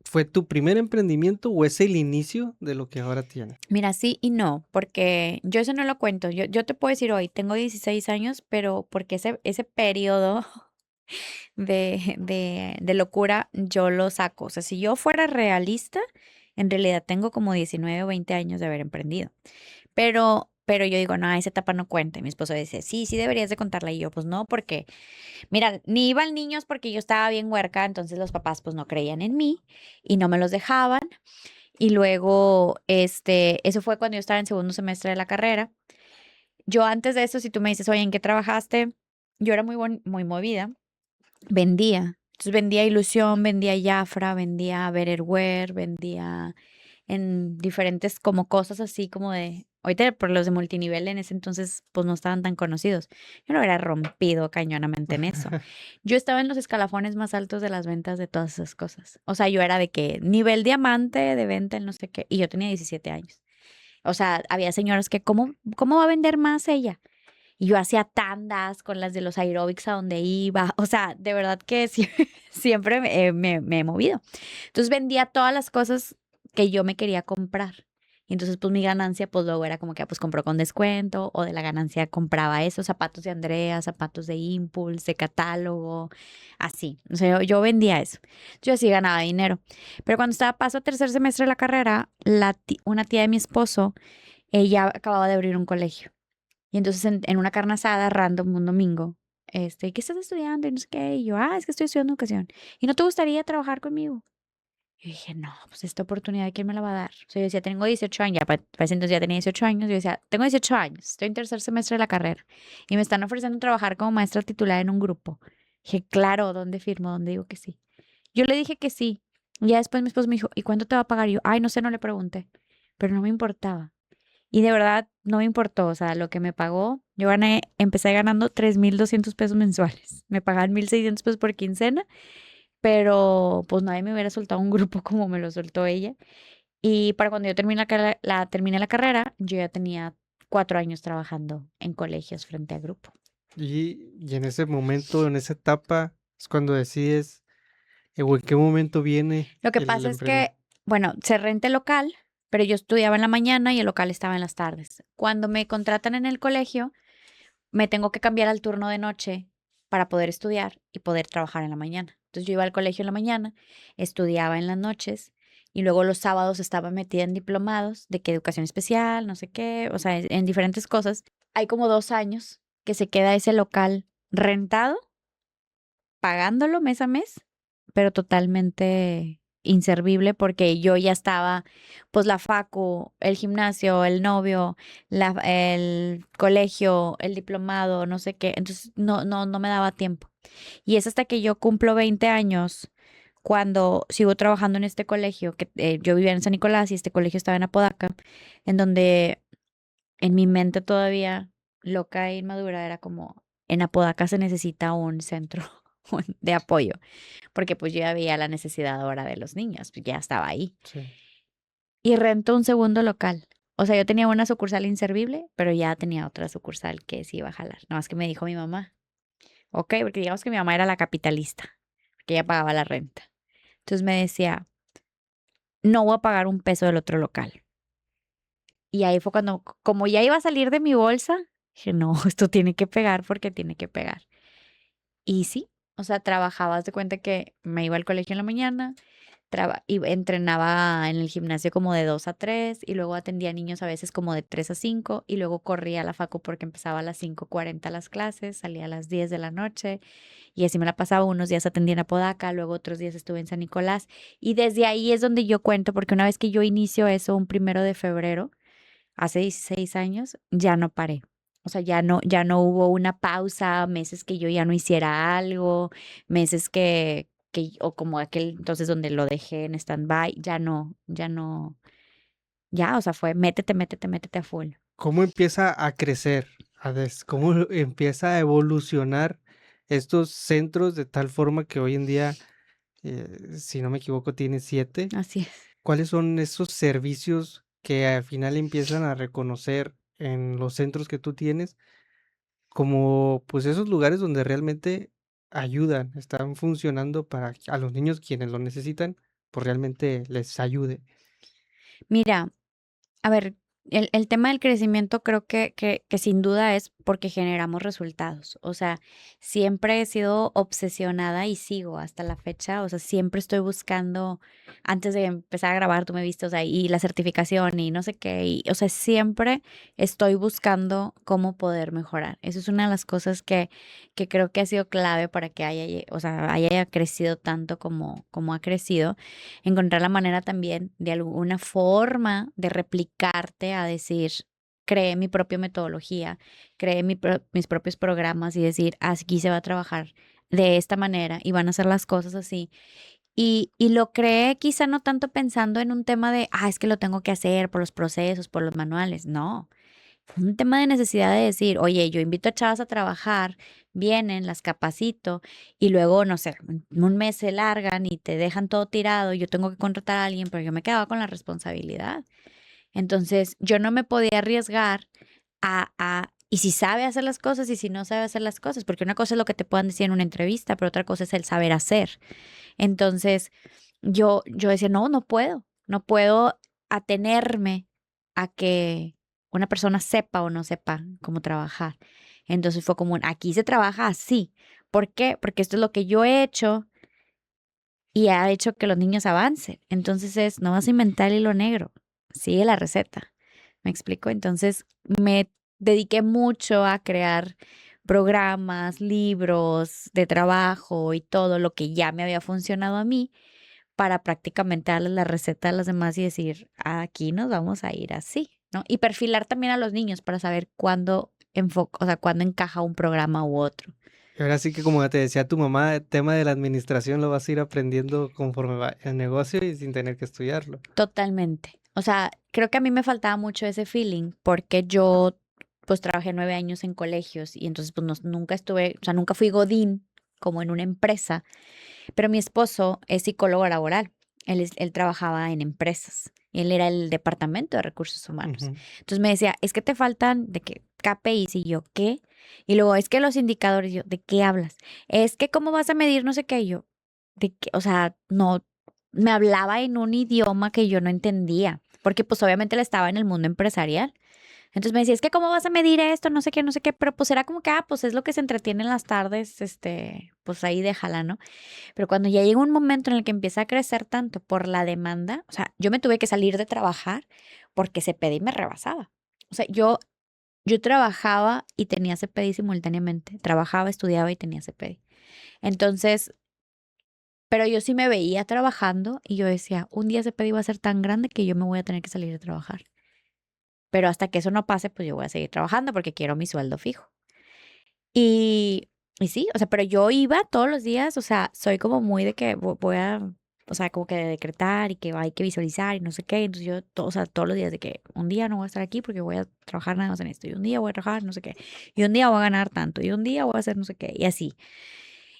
¿fue tu primer emprendimiento o es el inicio de lo que ahora tienes? Mira, sí y no, porque yo eso no lo cuento. Yo te puedo decir hoy, tengo 16 años, pero porque ese periodo de locura yo lo saco. O sea, si yo fuera realista, en realidad tengo como 19 o 20 años de haber emprendido. Pero yo digo: "No, esa etapa no cuenta". Y mi esposo dice: "Sí, sí deberías de contarla". Y yo: "Pues no, porque mira, ni iban niños porque yo estaba bien huerca, entonces los papás, pues, no creían en mí y no me los dejaban". Y luego, eso fue cuando yo estaba en segundo semestre de la carrera. Yo antes de eso, si tú me dices: "Oye, ¿en qué trabajaste?". Yo era muy movida, vendía. Entonces, vendía ilusión, vendía Jafra, vendía Betterware, vendía en diferentes como cosas así como de Ahorita por los de multinivel en ese entonces pues no estaban tan conocidos. Yo no hubiera rompido cañonamente en eso. Yo estaba en los escalafones más altos de las ventas de todas esas cosas. O sea, yo era de que nivel diamante de venta, en no sé qué, y yo tenía 17 años. O sea, había señoras que, ¿cómo va a vender más ella? Y yo hacía tandas con las de los aeróbics a donde iba. O sea, de verdad que siempre me he movido. Entonces vendía todas las cosas que yo me quería comprar. Y entonces, pues mi ganancia, pues luego era como que, pues compró con descuento, o de la ganancia compraba esos zapatos de Andrea, zapatos de Impulse, de catálogo, así. O sea, yo vendía eso. Yo así ganaba dinero. Pero cuando estaba paso a tercer semestre de la carrera, una tía de mi esposo, ella acababa de abrir un colegio. Y entonces en una carne asada random un domingo, ¿qué estás estudiando? Y no sé qué. Y yo, es que estoy estudiando educación. ¿Y no te gustaría trabajar conmigo? Y dije, no, pues esta oportunidad, ¿quién me la va a dar? O sea, yo decía, tengo 18 años, ya para ese entonces ya tenía 18 años. Yo decía, tengo 18 años, estoy en tercer semestre de la carrera y me están ofreciendo trabajar como maestra titular en un grupo. Dije, claro, ¿dónde firmo? ¿Dónde digo que sí? Yo le dije que sí. Y ya después mi esposo me dijo, ¿y cuánto te va a pagar? Y yo, ay, no sé, no le pregunté. Pero no me importaba. Y de verdad no me importó, o sea, lo que me pagó, empecé ganando 3,200 pesos mensuales. Me pagaban 1,600 pesos por quincena, pero pues nadie me hubiera soltado un grupo como me lo soltó ella. Y para cuando yo terminé la carrera, yo ya tenía 4 años trabajando en colegios frente a grupo. Y en ese momento, en esa etapa, es cuando decides, o en qué momento viene Lo que el pasa es emprendimiento. que, bueno, se renta el local, pero yo estudiaba en la mañana y el local estaba en las tardes. Cuando me contratan en el colegio, me tengo que cambiar al turno de noche para poder estudiar y poder trabajar en la mañana. Entonces yo iba al colegio en la mañana, estudiaba en las noches y luego los sábados estaba metida en diplomados de que educación especial, no sé qué, o sea, en diferentes cosas. Hay como 2 años que se queda ese local rentado, pagándolo mes a mes, pero totalmente inservible porque yo ya estaba, pues la facu, el gimnasio, el novio, el colegio, el diplomado, no sé qué, entonces no me daba tiempo. Y es hasta que yo cumplo 20 años cuando sigo trabajando en este colegio, que yo vivía en San Nicolás y este colegio estaba en Apodaca, en donde en mi mente todavía loca e inmadura era como, en Apodaca se necesita un centro de apoyo, porque pues yo ya veía la necesidad ahora de los niños, pues ya estaba ahí. Sí. Y rentó un segundo local. O sea, yo tenía una sucursal inservible, pero ya tenía otra sucursal que sí iba a jalar. Nada más que me dijo mi mamá, ok, porque digamos que mi mamá era la capitalista, que ella pagaba la renta. Entonces me decía, no voy a pagar un peso del otro local. Y ahí fue cuando, como ya iba a salir de mi bolsa, dije, no, esto tiene que pegar porque tiene que pegar. Y sí, o sea, trabajaba, haz de cuenta que me iba al colegio en la mañana, y entrenaba en el gimnasio como de 2 a 3 y luego atendía niños a veces como de 3 a 5 y luego corría a la facu porque empezaba a las 5:40 las clases, salía a las 10 de la noche y así me la pasaba. Unos días atendía en Apodaca, luego otros días estuve en San Nicolás y desde ahí es donde yo cuento porque una vez que yo inicio eso un 1 de febrero, hace 16 años, ya no paré. O sea, ya no hubo una pausa, meses que yo ya no hiciera algo, meses o como aquel entonces donde lo dejé en stand-by, ya, o sea, fue métete, métete, métete a full. ¿Cómo empieza a crecer? ¿Cómo empieza a evolucionar estos centros de tal forma que hoy en día, si no me equivoco, tiene 7? Así es. ¿Cuáles son esos servicios que al final empiezan a reconocer en los centros que tú tienes como, pues, esos lugares donde realmente ayudan, están funcionando para que a los niños quienes lo necesitan, pues, realmente les ayude? Mira, a ver, el tema del crecimiento creo que sin duda es porque generamos resultados. O sea, siempre he sido obsesionada y sigo hasta la fecha. O sea, siempre estoy buscando, antes de empezar a grabar, tú me viste, o sea, y la certificación y no sé qué. O sea, siempre estoy buscando cómo poder mejorar. Eso es una de las cosas que creo que ha sido clave para que o sea, haya crecido tanto como ha crecido, encontrar la manera también de alguna forma de replicarte a decir, creé mi propia metodología, creé mis propios programas y decir, aquí se va a trabajar de esta manera y van a hacer las cosas así. Y lo creé quizá no tanto pensando en un tema de, es que lo tengo que hacer por los procesos, por los manuales. No, fue un tema de necesidad de decir, oye, yo invito a chavas a trabajar, vienen, las capacito y luego, no sé, un mes se largan y te dejan todo tirado. Yo tengo que contratar a alguien, pero yo me quedaba con la responsabilidad. Entonces, yo no me podía arriesgar y si sabe hacer las cosas y si no sabe hacer las cosas, porque una cosa es lo que te puedan decir en una entrevista, pero otra cosa es el saber hacer. Entonces, yo decía, no, no puedo atenerme a que una persona sepa o no sepa cómo trabajar. Entonces fue como aquí se trabaja así. ¿Por qué? Porque esto es lo que yo he hecho y ha hecho que los niños avancen. Entonces no vas a inventar el hilo negro, sigue la receta. ¿Me explico? Entonces me dediqué mucho a crear programas, libros de trabajo y todo lo que ya me había funcionado a mí para prácticamente darles la receta a los demás y decir, aquí nos vamos a ir así, ¿no? Y perfilar también a los niños para saber cuándo o sea, cuándo encaja un programa u otro. Y ahora sí que como te decía tu mamá, el tema de la administración lo vas a ir aprendiendo conforme va el negocio y sin tener que estudiarlo. Totalmente. O sea, creo que a mí me faltaba mucho ese feeling porque yo pues trabajé 9 años en colegios y entonces pues nunca estuve, o sea, nunca fui godín como en una empresa, pero mi esposo es psicólogo laboral. Él trabajaba en empresas. Él era el departamento de recursos humanos. Ujú. Entonces me decía, es que te faltan de que KPIs y yo, ¿qué? Y luego, es que los indicadores, yo, ¿de qué hablas? Es que cómo vas a medir no sé qué, y yo, de qué, o sea, no, me hablaba en un idioma que yo no entendía, porque pues obviamente él estaba en el mundo empresarial. Entonces me decía, es que cómo vas a medir esto, no sé qué, pero pues era como que, pues es lo que se entretiene en las tardes, pues ahí déjala, ¿no? Pero cuando ya llega un momento en el que empieza a crecer tanto por la demanda, o sea, yo me tuve que salir de trabajar porque CPD me rebasaba. O sea, yo trabajaba y tenía CPD simultáneamente. Trabajaba, estudiaba y tenía CPD. Entonces, pero yo sí me veía trabajando y yo decía, un día CPD va a ser tan grande que yo me voy a tener que salir de trabajar. Pero hasta que eso no pase, pues yo voy a seguir trabajando porque quiero mi sueldo fijo. Y, y sí, o sea, pero yo iba todos los días, o sea, soy como muy de que voy a, o sea, como que de decretar y que hay que visualizar y no sé qué. Entonces yo, o sea, todos los días de que un día no voy a estar aquí porque voy a trabajar nada más en esto, y un día voy a trabajar no sé qué, y un día voy a ganar tanto, y un día voy a hacer no sé qué, y así.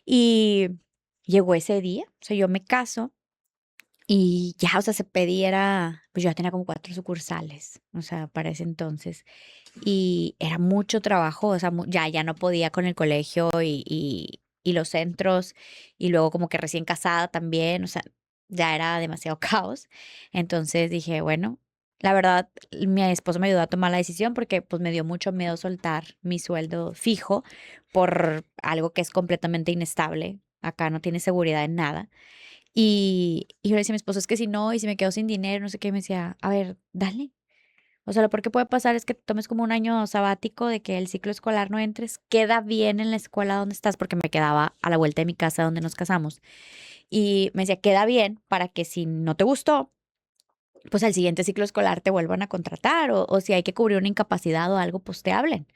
Y llegó ese día, o sea, yo me caso y ya, o sea, se pedía, pues yo ya tenía como 4 sucursales, o sea, para ese entonces. Y era mucho trabajo, o sea, ya no podía con el colegio y los centros, y luego como que recién casada también, o sea, ya era demasiado caos. Entonces dije, bueno, la verdad, mi esposo me ayudó a tomar la decisión porque pues me dio mucho miedo soltar mi sueldo fijo por algo que es completamente inestable. Acá no tiene seguridad en nada. Y yo le decía a mi esposo, es que si no, y si me quedo sin dinero, no sé qué, me decía, a ver, dale. O sea, lo peor que puede pasar es que te tomes como un año sabático de que el ciclo escolar no entres. Queda bien en la escuela donde estás, porque me quedaba a la vuelta de mi casa donde nos casamos. Y me decía, queda bien para que si no te gustó, pues al siguiente ciclo escolar te vuelvan a contratar o si hay que cubrir una incapacidad o algo, pues te hablen.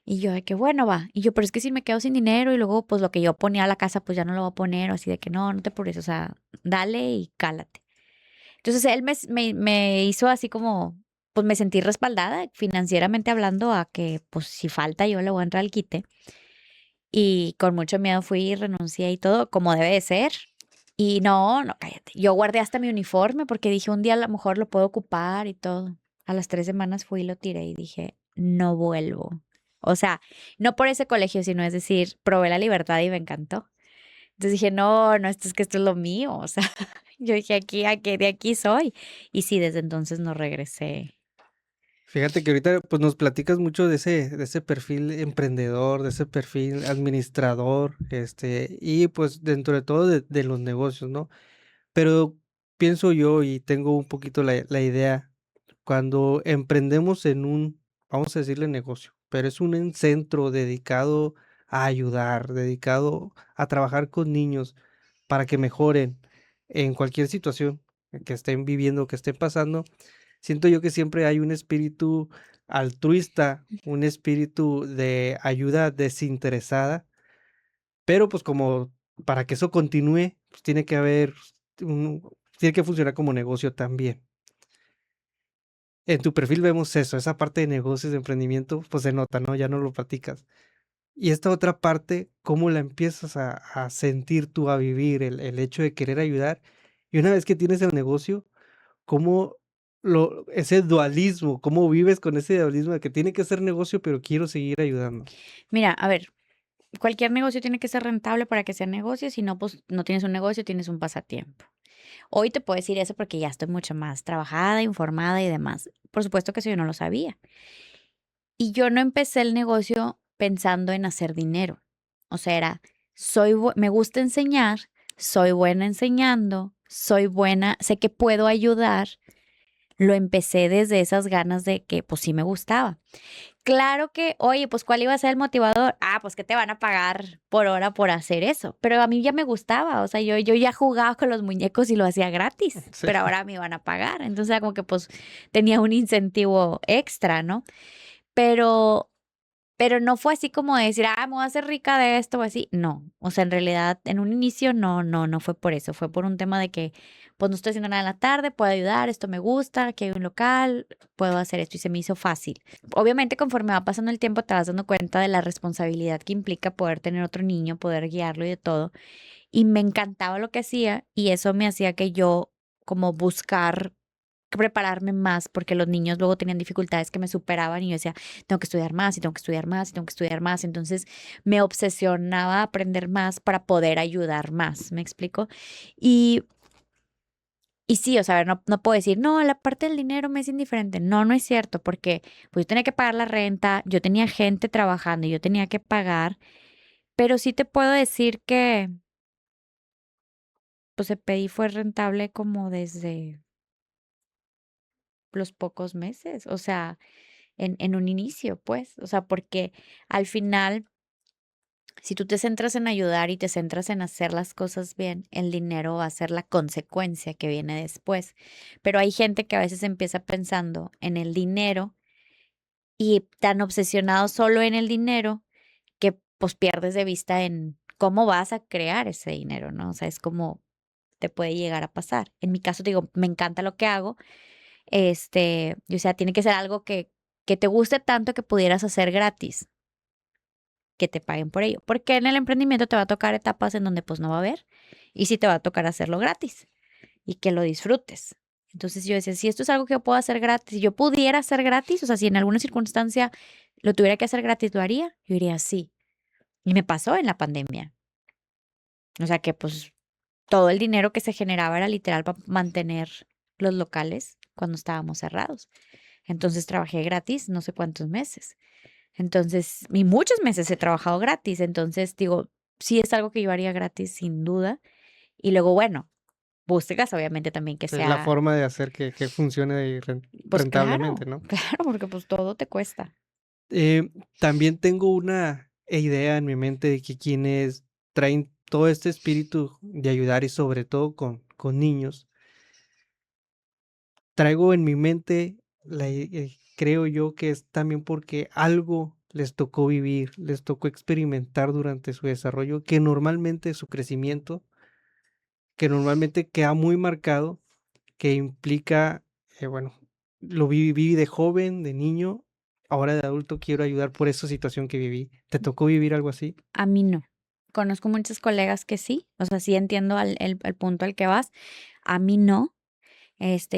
Y yo de que bueno va. Y yo, pero es que si me quedo sin dinero y luego pues lo que yo ponía a la casa pues ya no lo voy a poner o así de que no, no te apures, o sea, dale y cálate. Entonces él me hizo así como, pues me sentí respaldada financieramente hablando a que pues si falta yo le voy a entrar al quite. Y con mucho miedo fui y renuncié y todo como debe de ser. Y no, no, cállate. Yo guardé hasta mi uniforme porque dije un día a lo mejor lo puedo ocupar y todo. A las 3 semanas fui y lo tiré y dije, no vuelvo. O sea, no por ese colegio, sino es decir, probé la libertad y me encantó. Entonces dije, no, no, esto es que esto es lo mío. O sea, yo dije, aquí, de aquí soy. Y sí, desde entonces no regresé. Fíjate que ahorita, pues, nos platicas mucho de ese perfil emprendedor, de ese perfil administrador, y pues, dentro de todo de los negocios, ¿no? Pero pienso yo, y tengo un poquito la idea, cuando emprendemos en un, vamos a decirle negocio, pero es un centro dedicado a ayudar, dedicado a trabajar con niños para que mejoren en cualquier situación que estén viviendo, que estén pasando. Siento yo que siempre hay un espíritu altruista, un espíritu de ayuda desinteresada, pero, pues, como para que eso continúe, pues tiene que haber tiene que funcionar como negocio también. En tu perfil vemos eso, esa parte de negocios, de emprendimiento, pues se nota, ¿no? Ya no lo platicas. Y esta otra parte, ¿cómo la empiezas a sentir tú, a vivir el hecho de querer ayudar? Y una vez que tienes el negocio, ¿cómo ese dualismo, cómo vives con ese dualismo de que tiene que ser negocio, pero quiero seguir ayudando? Mira, a ver, cualquier negocio tiene que ser rentable para que sea negocio, si no, pues no tienes un negocio, tienes un pasatiempo. Hoy te puedo decir eso porque ya estoy mucho más trabajada, informada y demás. Por supuesto que eso yo no lo sabía. Y yo no empecé el negocio pensando en hacer dinero. O sea, era, me gusta enseñar, soy buena enseñando, soy buena, sé que puedo ayudar. Lo empecé desde esas ganas de que pues sí me gustaba. Claro que, oye, pues ¿cuál iba a ser el motivador? Ah, pues que te van a pagar por hora por hacer eso. Pero a mí ya me gustaba, o sea, yo ya jugaba con los muñecos y lo hacía gratis, Sí. pero ahora me iban a pagar. Entonces era como que pues tenía un incentivo extra, ¿no? Pero pero no fue así como decir: "Ah, me voy a hacer rica de esto", o así. No, o sea, en realidad, en un inicio no fue por eso, fue por un tema de que, pues, no estoy haciendo nada en la tarde, puedo ayudar, esto me gusta, aquí hay un local, puedo hacer esto, y se me hizo fácil. Obviamente, conforme va pasando el tiempo, te vas dando cuenta de la responsabilidad que implica poder tener otro niño, poder guiarlo y de todo, y me encantaba lo que hacía, y eso me hacía que yo como buscar prepararme más, porque los niños luego tenían dificultades que me superaban y yo decía, tengo que estudiar más y tengo que estudiar más y tengo que estudiar más. Entonces me obsesionaba a aprender más para poder ayudar más, ¿me explico? Y, y sí, o sea, a ver, no puedo decir, no, la parte del dinero me es indiferente. No, no es cierto, porque pues yo tenía que pagar la renta, yo tenía gente trabajando y yo tenía que pagar, pero sí te puedo decir que pues el PDI fue rentable como desde los pocos meses, o sea, en un inicio, pues, o sea, porque al final, si tú te centras en ayudar y te centras en hacer las cosas bien, el dinero va a ser la consecuencia que viene después. Pero hay gente que a veces empieza pensando en el dinero y tan obsesionado solo en el dinero que pues pierdes de vista en cómo vas a crear ese dinero, ¿no? O sea, es como te puede llegar a pasar. En mi caso, digo, me encanta lo que hago, y, o sea, tiene que ser algo que te guste tanto que pudieras hacer gratis, que te paguen por ello. Porque en el emprendimiento te va a tocar etapas en donde pues no va a haber y sí te va a tocar hacerlo gratis y que lo disfrutes. Entonces yo decía, si esto es algo que yo puedo hacer gratis, si yo pudiera hacer gratis, o sea, si en alguna circunstancia lo tuviera que hacer gratis, ¿lo haría? Yo diría sí. Y me pasó en la pandemia. O sea que pues todo el dinero que se generaba era literal para mantener los locales cuando estábamos cerrados. Entonces trabajé gratis no sé cuántos meses. Entonces, y muchos meses he trabajado gratis, entonces digo, sí es algo que yo haría gratis sin duda. Y luego, bueno, buscas obviamente también que Es la sea, forma de hacer que funcione pues rentablemente, claro, ¿no? claro, porque pues todo te cuesta. También tengo una idea en mi mente de que quienes traen todo este espíritu de ayudar y sobre todo con niños, traigo en mi mente, creo yo que es también porque algo les tocó vivir, les tocó experimentar durante su desarrollo, que normalmente su crecimiento, que normalmente queda muy marcado, que implica, bueno, lo viví de joven, de niño, ahora de adulto quiero ayudar por esa situación que viví. ¿Te tocó vivir algo así? A mí no. Conozco muchos colegas que sí, o sea, sí entiendo el punto al que vas. A mí no.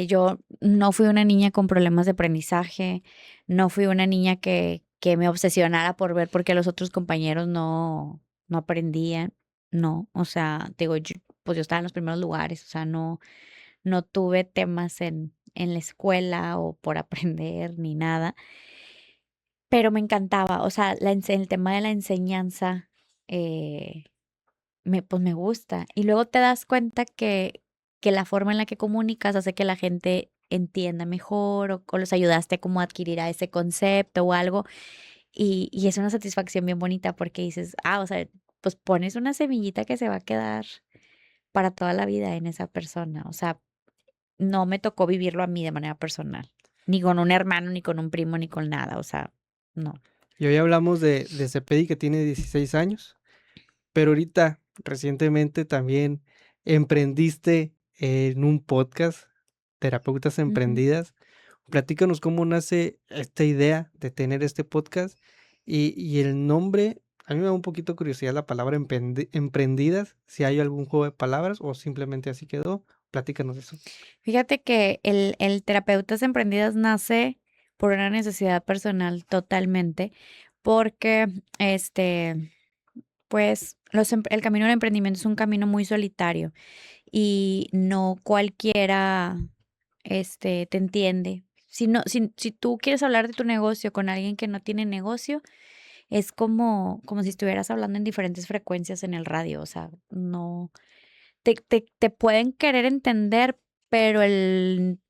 Yo no fui una niña con problemas de aprendizaje, no fui una niña que me obsesionara por ver por qué los otros compañeros no aprendían, no, o sea, te digo, pues yo estaba en los primeros lugares, o sea, no tuve temas en la escuela o por aprender ni nada, pero me encantaba, o sea, el tema de la enseñanza, eh, pues me gusta. Y luego te das cuenta que la forma en la que comunicas hace que la gente entienda mejor o los ayudaste como a adquirir a ese concepto o algo. Y es una satisfacción bien bonita porque dices, o sea, pues pones una semillita que se va a quedar para toda la vida en esa persona. O sea, no me tocó vivirlo a mí de manera personal, ni con un hermano, ni con un primo, ni con nada. O sea, no. Y hoy hablamos de Cepedi, que tiene 16 años, pero ahorita, recientemente también emprendiste en un podcast, Terapeutas Ujú. Emprendidas. Platícanos cómo nace esta idea de tener este podcast y el nombre. A mí me da un poquito curiosidad la palabra emprendidas, si hay algún juego de palabras o simplemente así quedó. Platícanos eso. Fíjate que el Terapeutas Emprendidas nace por una necesidad personal totalmente, porque, pues, el camino del emprendimiento es un camino muy solitario y no cualquiera, te entiende. Si tú quieres hablar de tu negocio con alguien que no tiene negocio, es como si estuvieras hablando en diferentes frecuencias en el radio, o sea, no te pueden querer entender, pero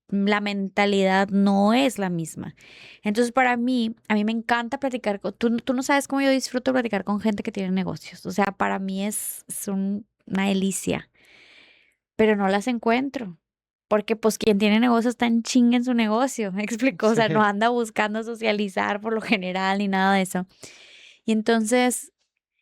la mentalidad no es la misma. Entonces, para mí, a mí me encanta platicar tú no sabes cómo yo disfruto platicar con gente que tiene negocios. O sea, para mí es una delicia, pero no las encuentro. Porque, pues, quien tiene negocio está en chinga en su negocio, ¿me explico? O sea, no Sí, anda buscando socializar por lo general ni nada de eso. Y entonces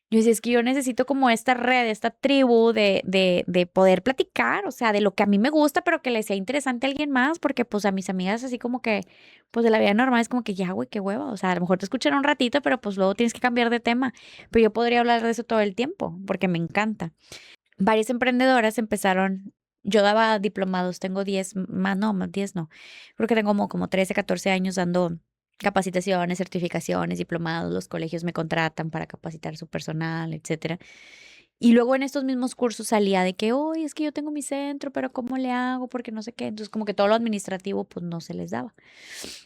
yo decía, es que yo necesito como esta red, esta tribu de poder platicar, o sea, de lo que a mí me gusta, pero que le sea interesante a alguien más, porque, pues, a mis amigas así como que, pues, de la vida normal es como que ya, güey, qué hueva, o sea, a lo mejor te escuchan un ratito, pero, pues, luego tienes que cambiar de tema, pero yo podría hablar de eso todo el tiempo, porque me encanta. Varias emprendedoras empezaron yo daba diplomados, tengo 10 más no, más 10 no, creo que tengo como 13, 14 años dando capacitaciones, certificaciones, diplomados, los colegios me contratan para capacitar su personal, etcétera. Y luego en estos mismos cursos salía de que: "Oye, es que yo tengo mi centro, pero ¿cómo le hago? Porque no sé qué". Entonces, como que todo lo administrativo, pues, no se les daba.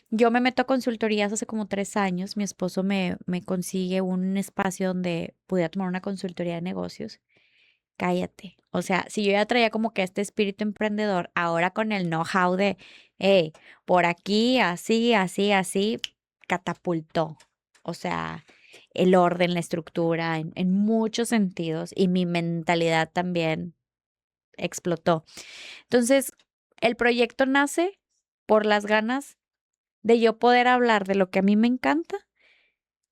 Yo me meto a consultorías hace como 3 años, mi esposo me consigue un espacio donde pudiera tomar una consultoría de negocios. Cállate. O sea, si yo ya traía como que este espíritu emprendedor, ahora con el know-how de, hey, por aquí, así, así, así, catapultó. O sea, el orden, la estructura, en muchos sentidos, y mi mentalidad también explotó. Entonces, el proyecto nace por las ganas de yo poder hablar de lo que a mí me encanta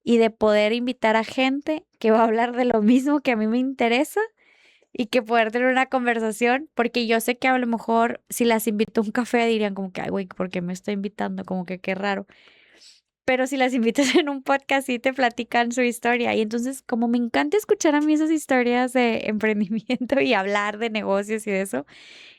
y de poder invitar a gente que va a hablar de lo mismo que a mí me interesa y que poder tener una conversación, porque yo sé que a lo mejor si las invito a un café dirían como que: "Ay, güey, ¿por qué me está invitando? Como que qué raro". Pero si las invitas en un podcast, sí te platican su historia. Y entonces, como me encanta escuchar a mí esas historias de emprendimiento y hablar de negocios y de eso,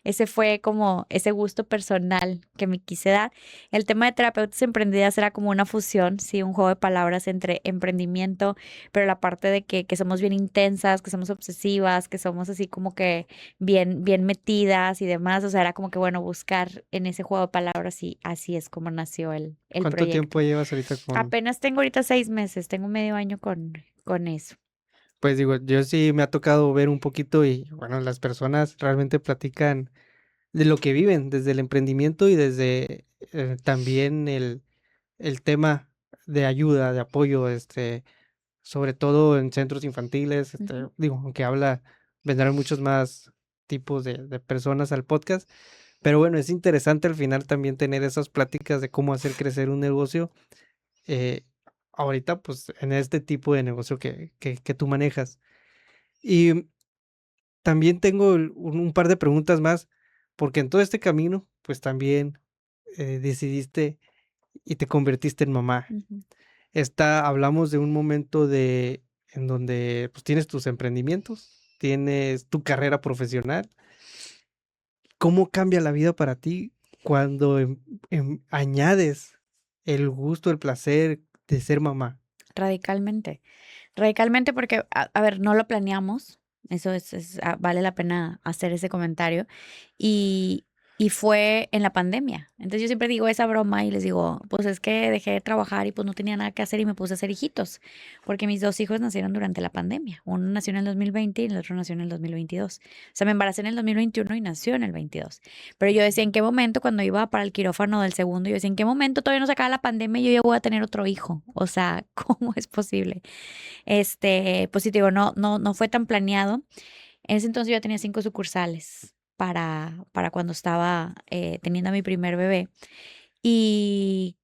ese fue como ese gusto personal que me quise dar. El tema de terapeutas emprendidas era como una fusión, sí, un juego de palabras entre emprendimiento, pero la parte de que somos bien intensas, que somos obsesivas, que somos así como que bien metidas y demás. O sea, era como que, bueno, buscar en ese juego de palabras y así es como nació el ¿cuánto tiempo proyecto. llevas ahorita con? Apenas tengo ahorita 6 meses, tengo medio año con eso. Pues digo, yo sí me ha tocado ver un poquito y bueno, las personas realmente platican de lo que viven desde el emprendimiento y desde también el tema de ayuda, de apoyo, sobre todo en centros infantiles, Ujú. digo, aunque vendrán muchos más tipos de personas al podcast, pero bueno, es interesante al final también tener esas pláticas de cómo hacer crecer un negocio, eh, ahorita pues en este tipo de negocio que tú manejas. Y también tengo un par de preguntas más, porque en todo este camino, pues también decidiste y te convertiste en mamá. Ujú. Hablamos de un momento en donde pues tienes tus emprendimientos, tienes tu carrera profesional. ¿Cómo cambia la vida para ti cuando añades el gusto, el placer de ser mamá? Radicalmente. Radicalmente porque, a ver, no lo planeamos, eso vale la pena hacer ese comentario, y fue en la pandemia. Entonces, yo siempre digo esa broma y les digo: "Pues, es que dejé de trabajar y, pues, no tenía nada que hacer y me puse a hacer hijitos", porque mis 2 hijos nacieron durante la pandemia. Uno nació en el 2020 y el otro nació en el 2022. O sea, me embaracé en el 2021 y nació en el 22. Pero yo decía: "¿En qué momento?", cuando iba para el quirófano del segundo, yo decía: "¿En qué momento todavía no se acaba la pandemia y yo ya voy a tener otro hijo?". O sea, ¿cómo es posible? Pues sí, te digo, no fue tan planeado. En ese entonces yo ya tenía 5 sucursales para cuando estaba, teniendo a mi primer bebé. Y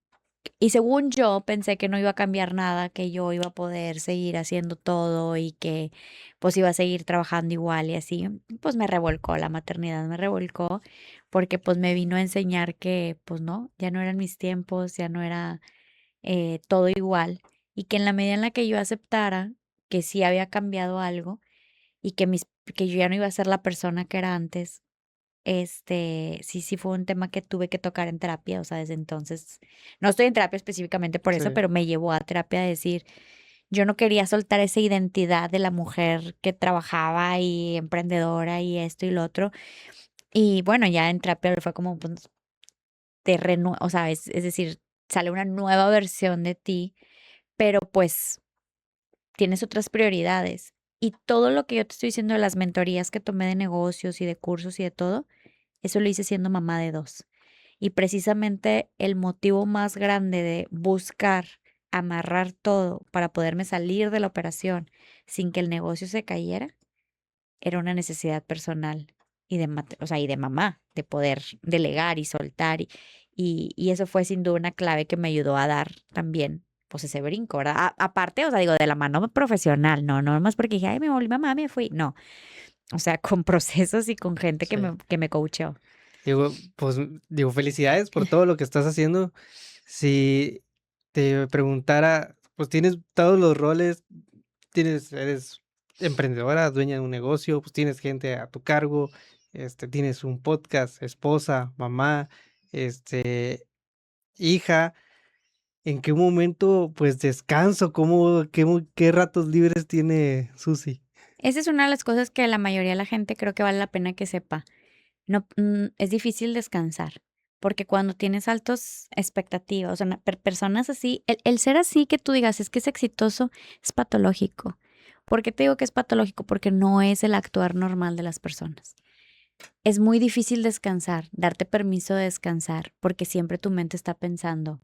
Y según yo, pensé que no iba a cambiar nada, que yo iba a poder seguir haciendo todo y que pues iba a seguir trabajando igual y así. Pues me revolcó la maternidad, me revolcó porque pues me vino a enseñar que pues no, ya no eran mis tiempos, ya no era todo igual y que en la medida en la que yo aceptara que sí había cambiado algo y que yo ya no iba a ser la persona que era antes, sí fue un tema que tuve que tocar en terapia, o sea, desde entonces, no estoy en terapia específicamente por eso, Sí. pero me llevó a terapia a decir, yo no quería soltar esa identidad de la mujer que trabajaba y emprendedora y esto y lo otro. Y bueno, ya en terapia fue como, pues, o sea, es decir, sale una nueva versión de ti, pero pues tienes otras prioridades. Y todo lo que yo te estoy diciendo de las mentorías que tomé de negocios y de cursos y de todo, eso lo hice siendo mamá de 2. Y precisamente el motivo más grande de buscar amarrar todo para poderme salir de la operación sin que el negocio se cayera, era una necesidad personal y o sea, y de mamá, de poder delegar y soltar. Y eso fue sin duda una clave que me ayudó a dar también, pues ese brinco, ¿verdad? Aparte, o sea, digo, de la mano profesional, no más porque dije, ay, me volví mamá, me fui. No, o sea, con procesos y con gente Sí. que me coacheó. Digo, pues, digo, felicidades por todo lo que estás haciendo. Si te preguntara, pues tienes todos los roles, eres emprendedora, dueña de un negocio, pues tienes gente a tu cargo, tienes un podcast, esposa, mamá, este, hija. ¿En qué momento, pues, descanso? ¿Qué ratos libres tiene Susi? Esa es una de las cosas que la mayoría de la gente creo que vale la pena que sepa. No, es difícil descansar, porque cuando tienes altas expectativas, o sea, personas así, el ser así que tú digas es que es exitoso, es patológico. ¿Por qué te digo que es patológico? Porque no es el actuar normal de las personas. Es muy difícil descansar, darte permiso de descansar, porque siempre tu mente está pensando,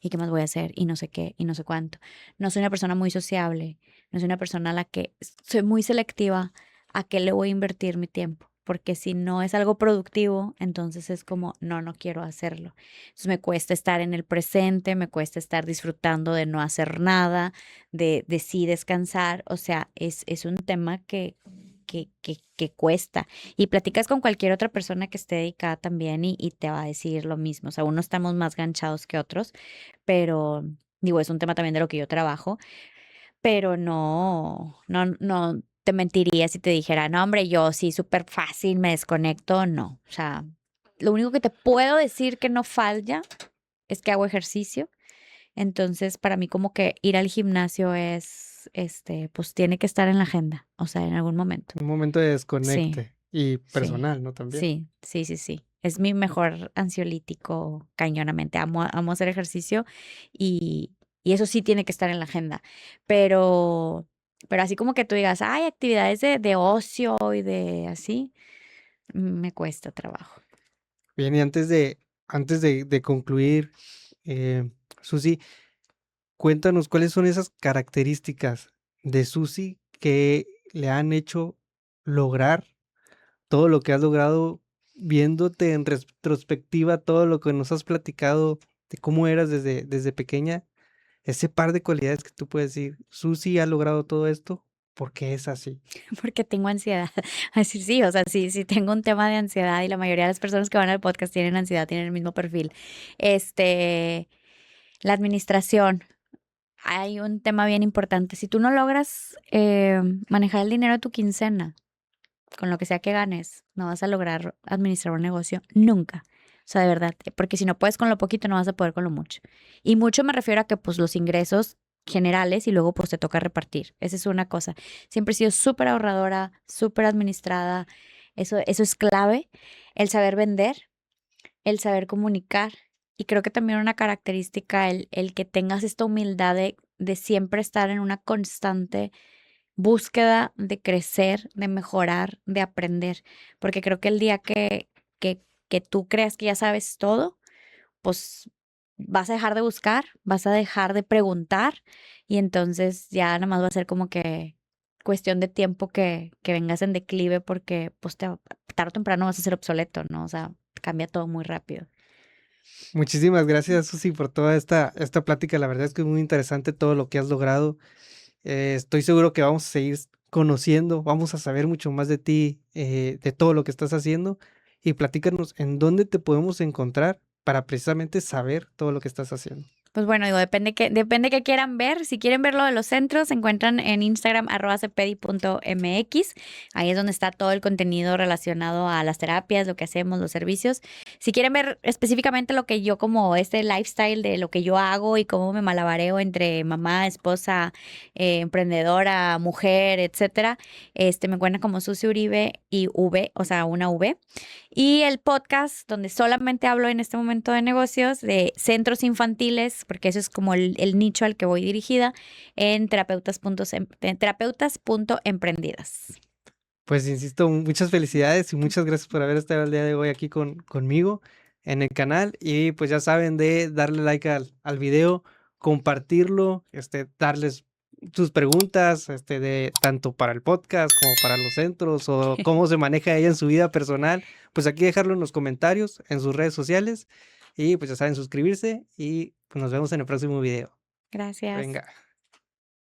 ¿y qué más voy a hacer? Y no sé qué, y no sé cuánto. No soy una persona muy sociable, no soy una persona a la que soy muy selectiva a qué le voy a invertir mi tiempo, porque si no es algo productivo, entonces es como, no quiero hacerlo. Entonces me cuesta estar en el presente, me cuesta estar disfrutando de no hacer nada, de sí descansar, o sea, es un tema que cuesta. Y platicas con cualquier otra persona que esté dedicada también y te va a decir lo mismo. O sea, unos estamos más ganchados que otros, pero digo, es un tema también de lo que yo trabajo, pero no te mentiría si te dijera, no, hombre, yo sí, súper fácil, me desconecto, no. O sea, lo único que te puedo decir que no falla es que hago ejercicio. Entonces, para mí como que ir al gimnasio es, pues tiene que estar en la agenda, o sea, en algún momento. Un momento de Sí, desconecte y sí, personal, ¿no? También. sí. Es mi mejor ansiolítico cañonamente. Amo hacer ejercicio y, y eso sí tiene que estar en la agenda. Pero, pero así como que tú digas, hay actividades de ocio y de así, me cuesta trabajo. Bien, y antes de concluir, Susi, cuéntanos cuáles son esas características de Susi que le han hecho lograr todo lo que has logrado, viéndote en retrospectiva, todo lo que nos has platicado de cómo eras desde pequeña, ese par de cualidades que tú puedes decir, Susi ha logrado todo esto porque es así. Porque tengo ansiedad. Así sí, o sea, sí tengo un tema de ansiedad y la mayoría de las personas que van al podcast tienen ansiedad, tienen el mismo perfil. Este, la administración. Hay un tema bien importante. Si tú no logras manejar el dinero de tu quincena, con lo que sea que ganes, no vas a lograr administrar un negocio nunca. O sea, de verdad, porque si no puedes con lo poquito, no vas a poder con lo mucho. Y mucho me refiero a que pues los ingresos generales y luego pues te toca repartir. Esa es una cosa. Siempre he sido súper ahorradora, súper administrada. Eso es clave. El saber vender, el saber comunicar. Y creo que también una característica, el que tengas esta humildad de siempre estar en una constante búsqueda de crecer, de mejorar, de aprender, porque creo que el día que tú creas que ya sabes todo, pues vas a dejar de buscar, vas a dejar de preguntar y entonces ya nada más va a ser como que cuestión de tiempo que vengas en declive porque pues tarde o temprano vas a ser obsoleto, ¿no? O sea, cambia todo muy rápido. Muchísimas gracias, Susi, por toda esta plática. La verdad es que es muy interesante todo lo que has logrado. Estoy seguro que vamos a seguir conociendo, vamos a saber mucho más de ti, de todo lo que estás haciendo. Y platícanos en dónde te podemos encontrar para precisamente saber todo lo que estás haciendo. Pues bueno, digo, depende que quieran ver. Si quieren ver lo de los centros, se encuentran en Instagram @cepedi.mx. Ahí es donde está todo el contenido relacionado a las terapias, lo que hacemos, los servicios. Si quieren ver específicamente lo que yo, como este lifestyle de lo que yo hago y cómo me malabareo entre mamá, esposa, emprendedora, mujer, etcétera, me encuentran como Susi Uribe y V, o sea, una V. Y el podcast, donde solamente hablo en este momento de negocios, de centros infantiles, porque eso es como el nicho al que voy dirigida, en terapeutas.emprendidas. Pues insisto, muchas felicidades y muchas gracias por haber estado el día de hoy aquí conmigo en el canal. Y pues ya saben de darle like al video, compartirlo, darles sus preguntas, de tanto para el podcast como para los centros o cómo se maneja ella en su vida personal. Pues aquí dejarlo en los comentarios, en sus redes sociales. Y pues ya saben suscribirse y pues nos vemos en el próximo video. Gracias. Venga.